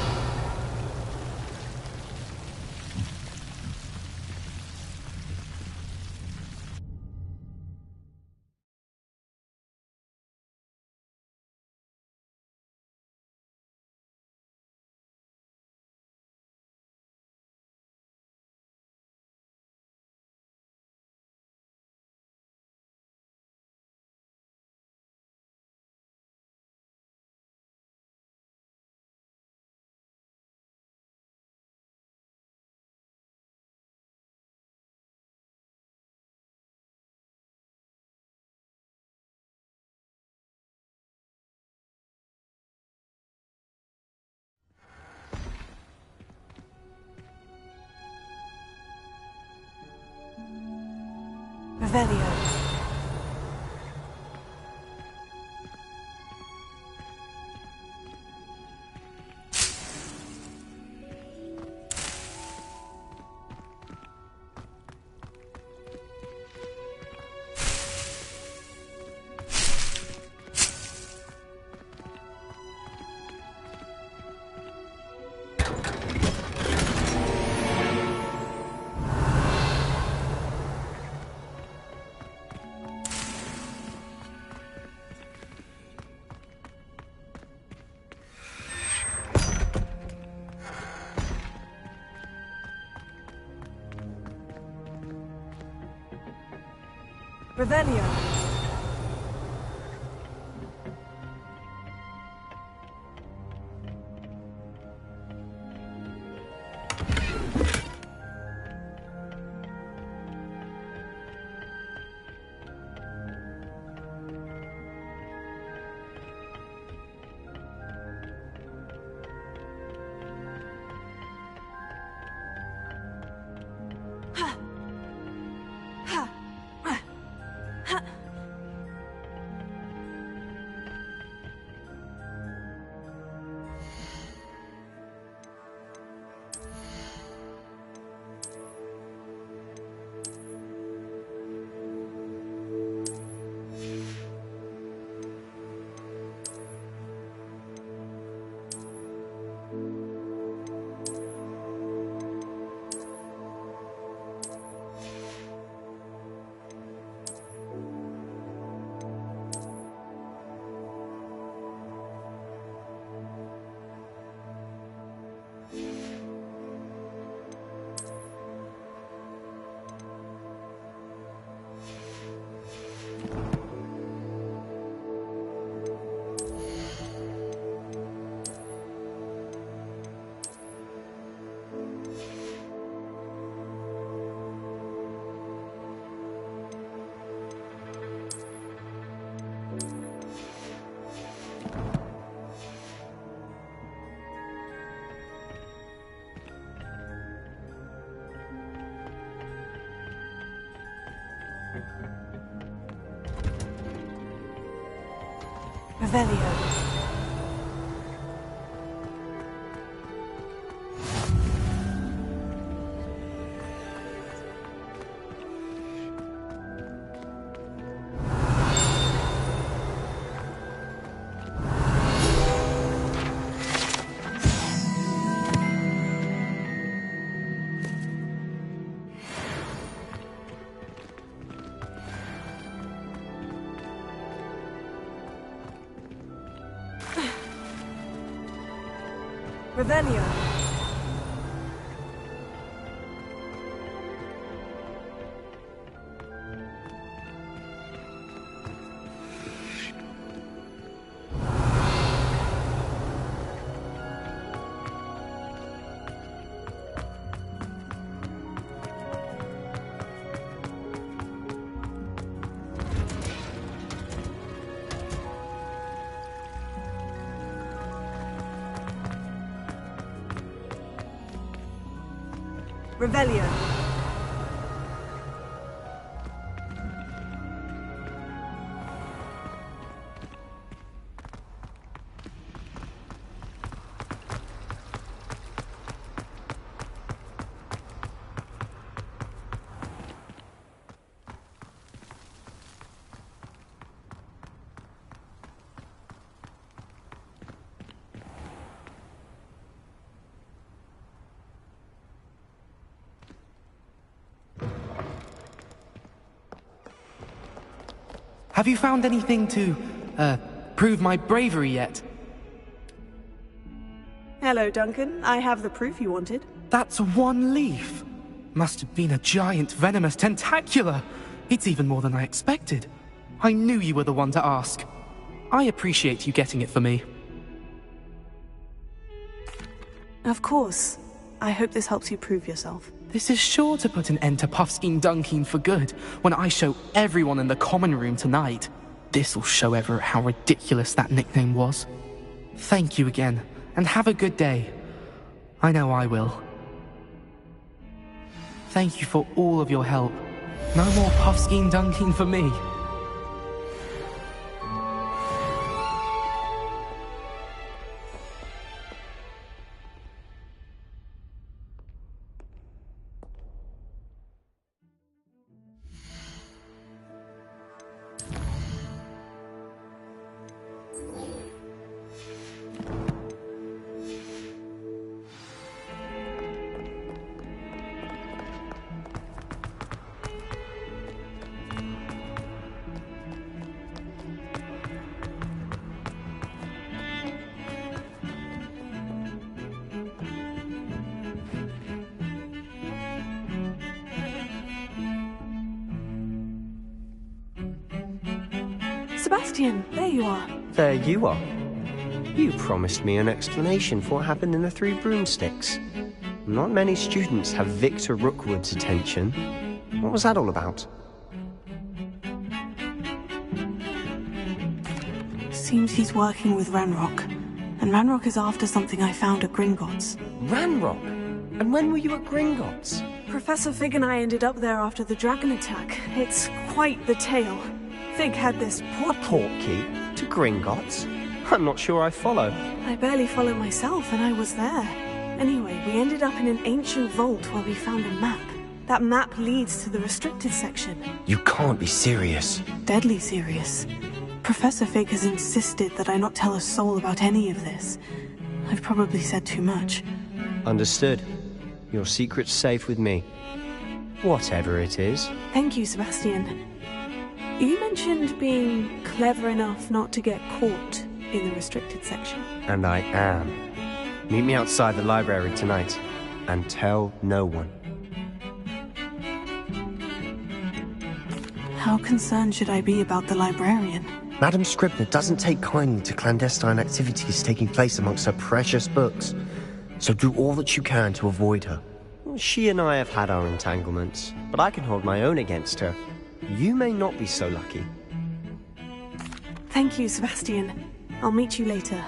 Revelio. Revelio. Revelio. Revelio. Revelio. Have you found anything to, prove my bravery yet? Hello, Duncan. I have the proof you wanted. That's one leaf. Must have been a giant venomous tentacula. It's even more than I expected. I knew you were the one to ask. I appreciate you getting it for me. Of course. I hope this helps you prove yourself. This is sure to put an end to Puffskein Dunkin for good when I show everyone in the common room tonight. This'll show Everett how ridiculous that nickname was. Thank you again, and have a good day. I know I will. Thank you for all of your help. No more Puffskein Dunkin for me. Sebastian, there you are. There you are. You promised me an explanation for what happened in the Three Broomsticks. Not many students have Victor Rookwood's attention. What was that all about? Seems he's working with Ranrock. And Ranrock is after something I found at Gringotts. Ranrock? And when were you at Gringotts? Professor Fig and I ended up there after the dragon attack. It's quite the tale. Fig had this portkey to Gringotts? I'm not sure I follow. I barely follow myself, and I was there. Anyway, we ended up in an ancient vault where we found a map. That map leads to the restricted section. You can't be serious. Deadly serious. Professor Fig has insisted that I not tell a soul about any of this. I've probably said too much. Understood. Your secret's safe with me. Whatever it is. Thank you, Sebastian. You mentioned being clever enough not to get caught in the restricted section. And I am. Meet me outside the library tonight, and tell no one. How concerned should I be about the librarian? Madam Scribner doesn't take kindly to clandestine activities taking place amongst her precious books, so do all that you can to avoid her. She and I have had our entanglements, but I can hold my own against her. You may not be so lucky. Thank you, Sebastian. I'll meet you later.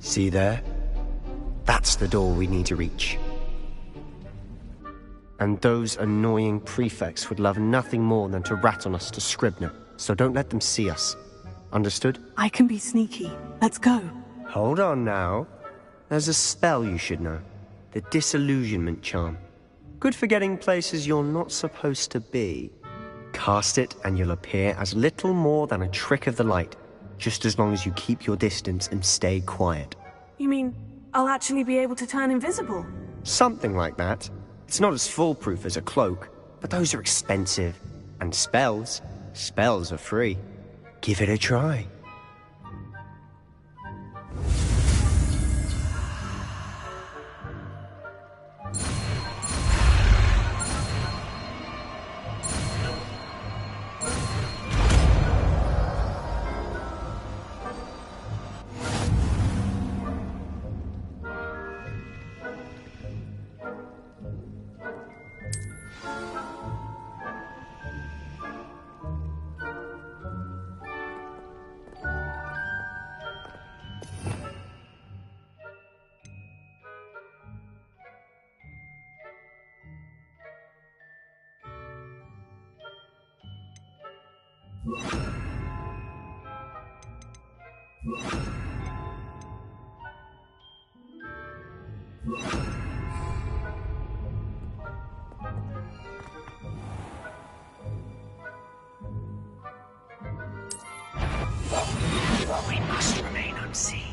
See there? That's the door we need to reach. And those annoying prefects would love nothing more than to rat on us to Scribner, so don't let them see us. Understood? I can be sneaky. Let's go. Hold on now. There's a spell you should know. The Disillusionment Charm. Good for getting places you're not supposed to be. Cast it and you'll appear as little more than a trick of the light, just as long as you keep your distance and stay quiet. You mean I'll actually be able to turn invisible? Something like that. It's not as foolproof as a cloak, but those are expensive. And spells are free. Give it a try. We must remain unseen.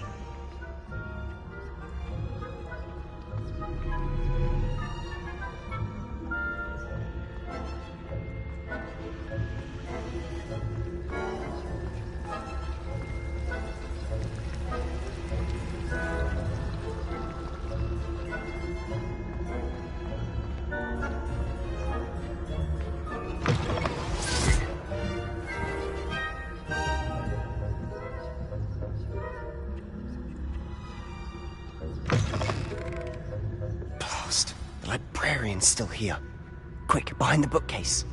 Librarian's still here. Quick, behind the bookcase.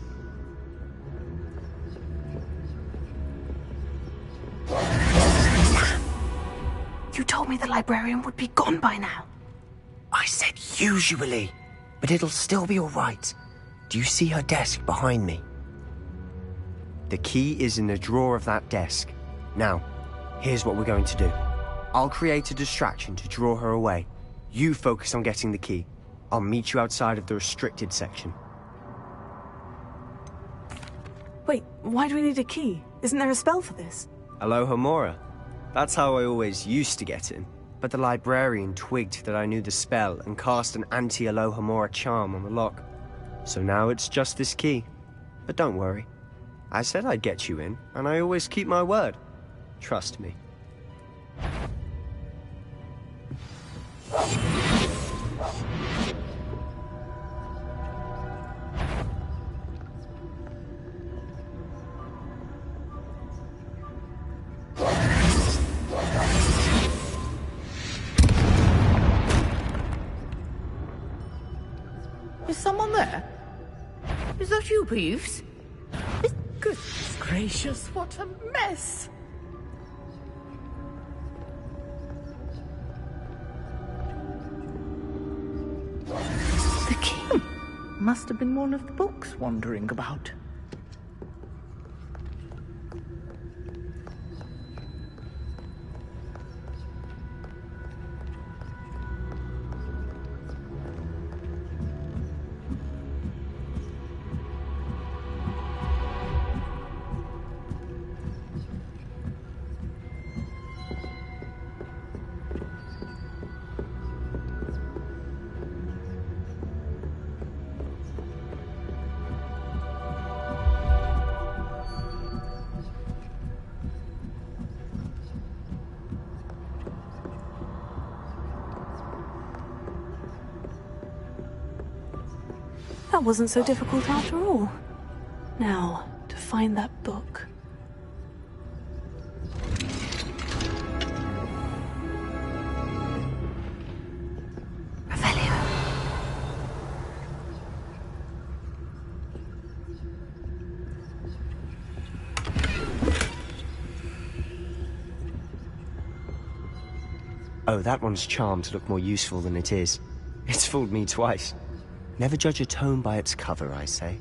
You told me the librarian would be gone by now. I said usually, but it'll still be all right. Do you see her desk behind me? The key is in the drawer of that desk. Now, here's what we're going to do. I'll create a distraction to draw her away. You focus on getting the key. I'll meet you outside of the restricted section. Wait, why do we need a key? Isn't there a spell for this? Alohomora. That's how I always used to get in. But the librarian twigged that I knew the spell and cast an anti-Alohomora charm on the lock. So now it's just this key. But don't worry. I said I'd get you in, and I always keep my word. Trust me. Is someone there? Is that you, Peeves? Goodness gracious, what a mess! The key must have been one of the books wandering about. That wasn't so difficult after all. Now, to find that book. Revelio. Oh, that one's charmed to look more useful than it is. It's fooled me twice. Never judge a tome by its cover, I say.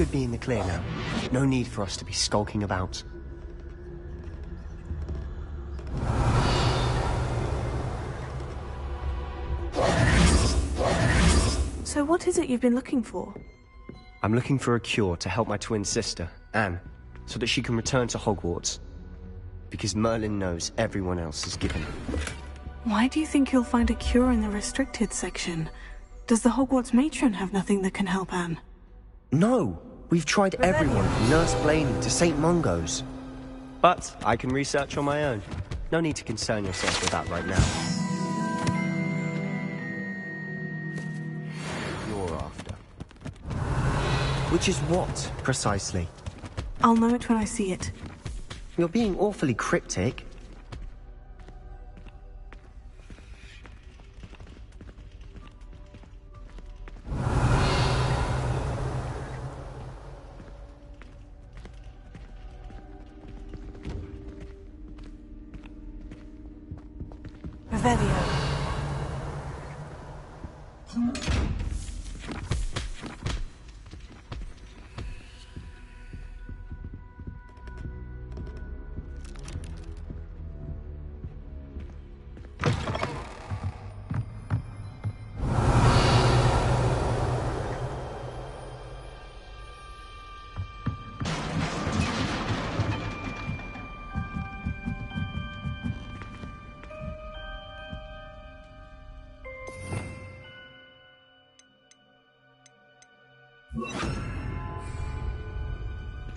should be in the clear now. No need for us to be skulking about. So what is it you've been looking for? I'm looking for a cure to help my twin sister, Anne, so that she can return to Hogwarts. Because Merlin knows everyone else is given up. Why do you think you'll find a cure in the restricted section? Does the Hogwarts matron have nothing that can help Anne? No! We've tried everyone from Nurse Blaney to St. Mungo's. But I can research on my own. No need to concern yourself with that right now. You're after. Which is what, precisely? I'll know it when I see it. You're being awfully cryptic. Revelio.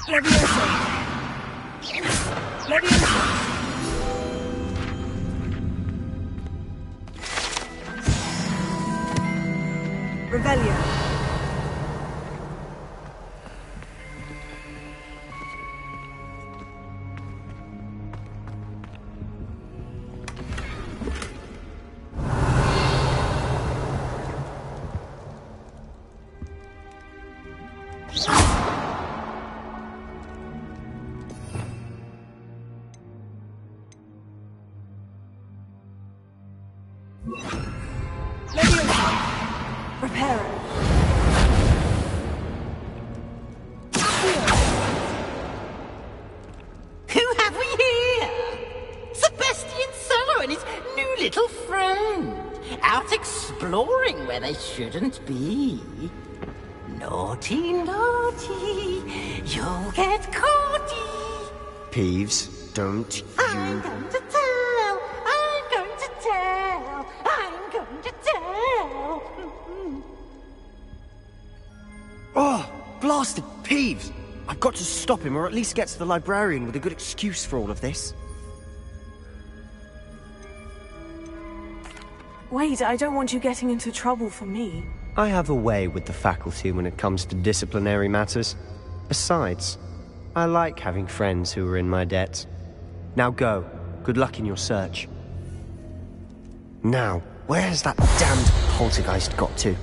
Leviosa. Leviosa. Revelio. Where they shouldn't be. Naughty, naughty, you'll get caughty. Peeves, don't you... I'm going to tell, I'm going to tell, I'm going to tell. Oh, blasted Peeves! I've got to stop him, or at least get to the librarian with a good excuse for all of this. Wait, I don't want you getting into trouble for me. I have a way with the faculty when it comes to disciplinary matters. Besides, I like having friends who are in my debt. Now go. Good luck in your search. Now, where has that damned poltergeist got to?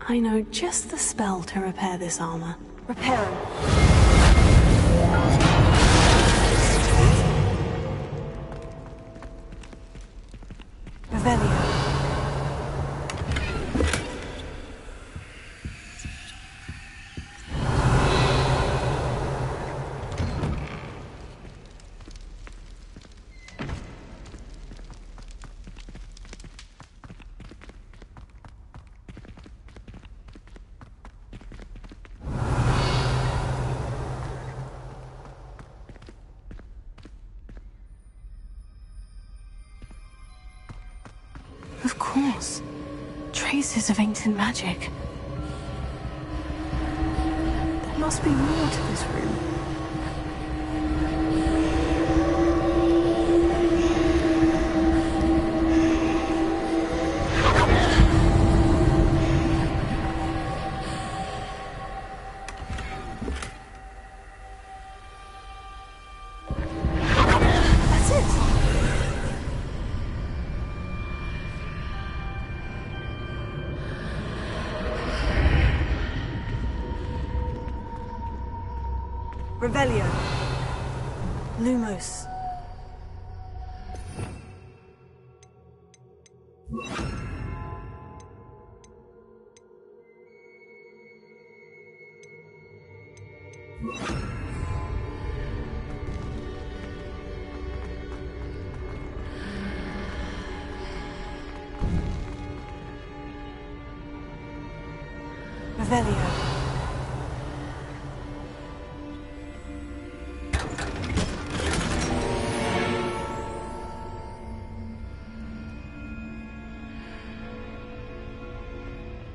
I know just the spell to repair this armor. Repair it. Revelio. Of course. Traces of ancient magic. There must be more to this room. That's it. Revelio. Lumos. Revelio.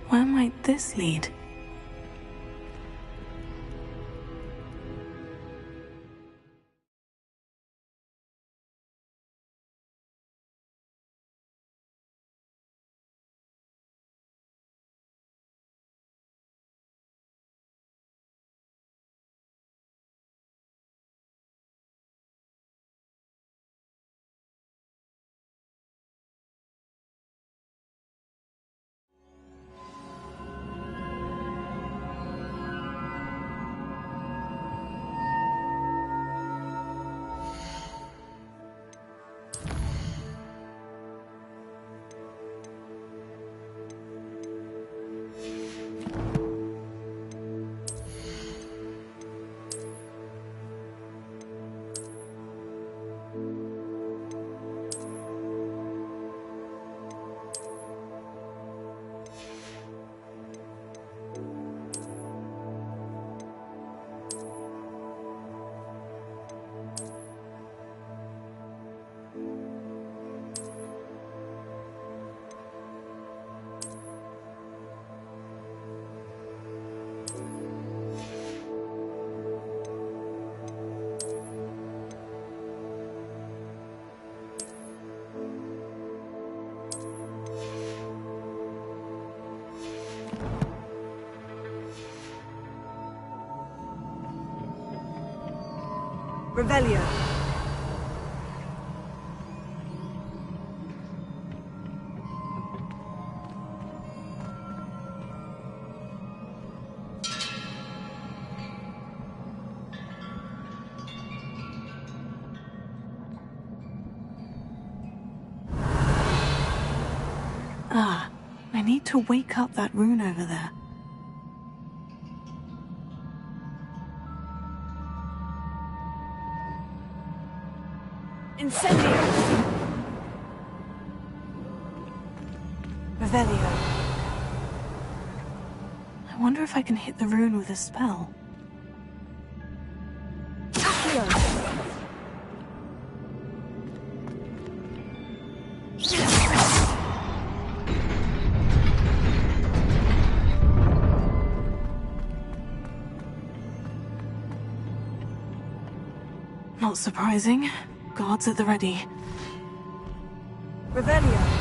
Where might this lead? Revelio. Ah, I need to wake up that rune over there. Incendio! Revelio. I wonder if I can hit the rune with a spell. Accio! Not surprising. Guards at the ready. Revelio.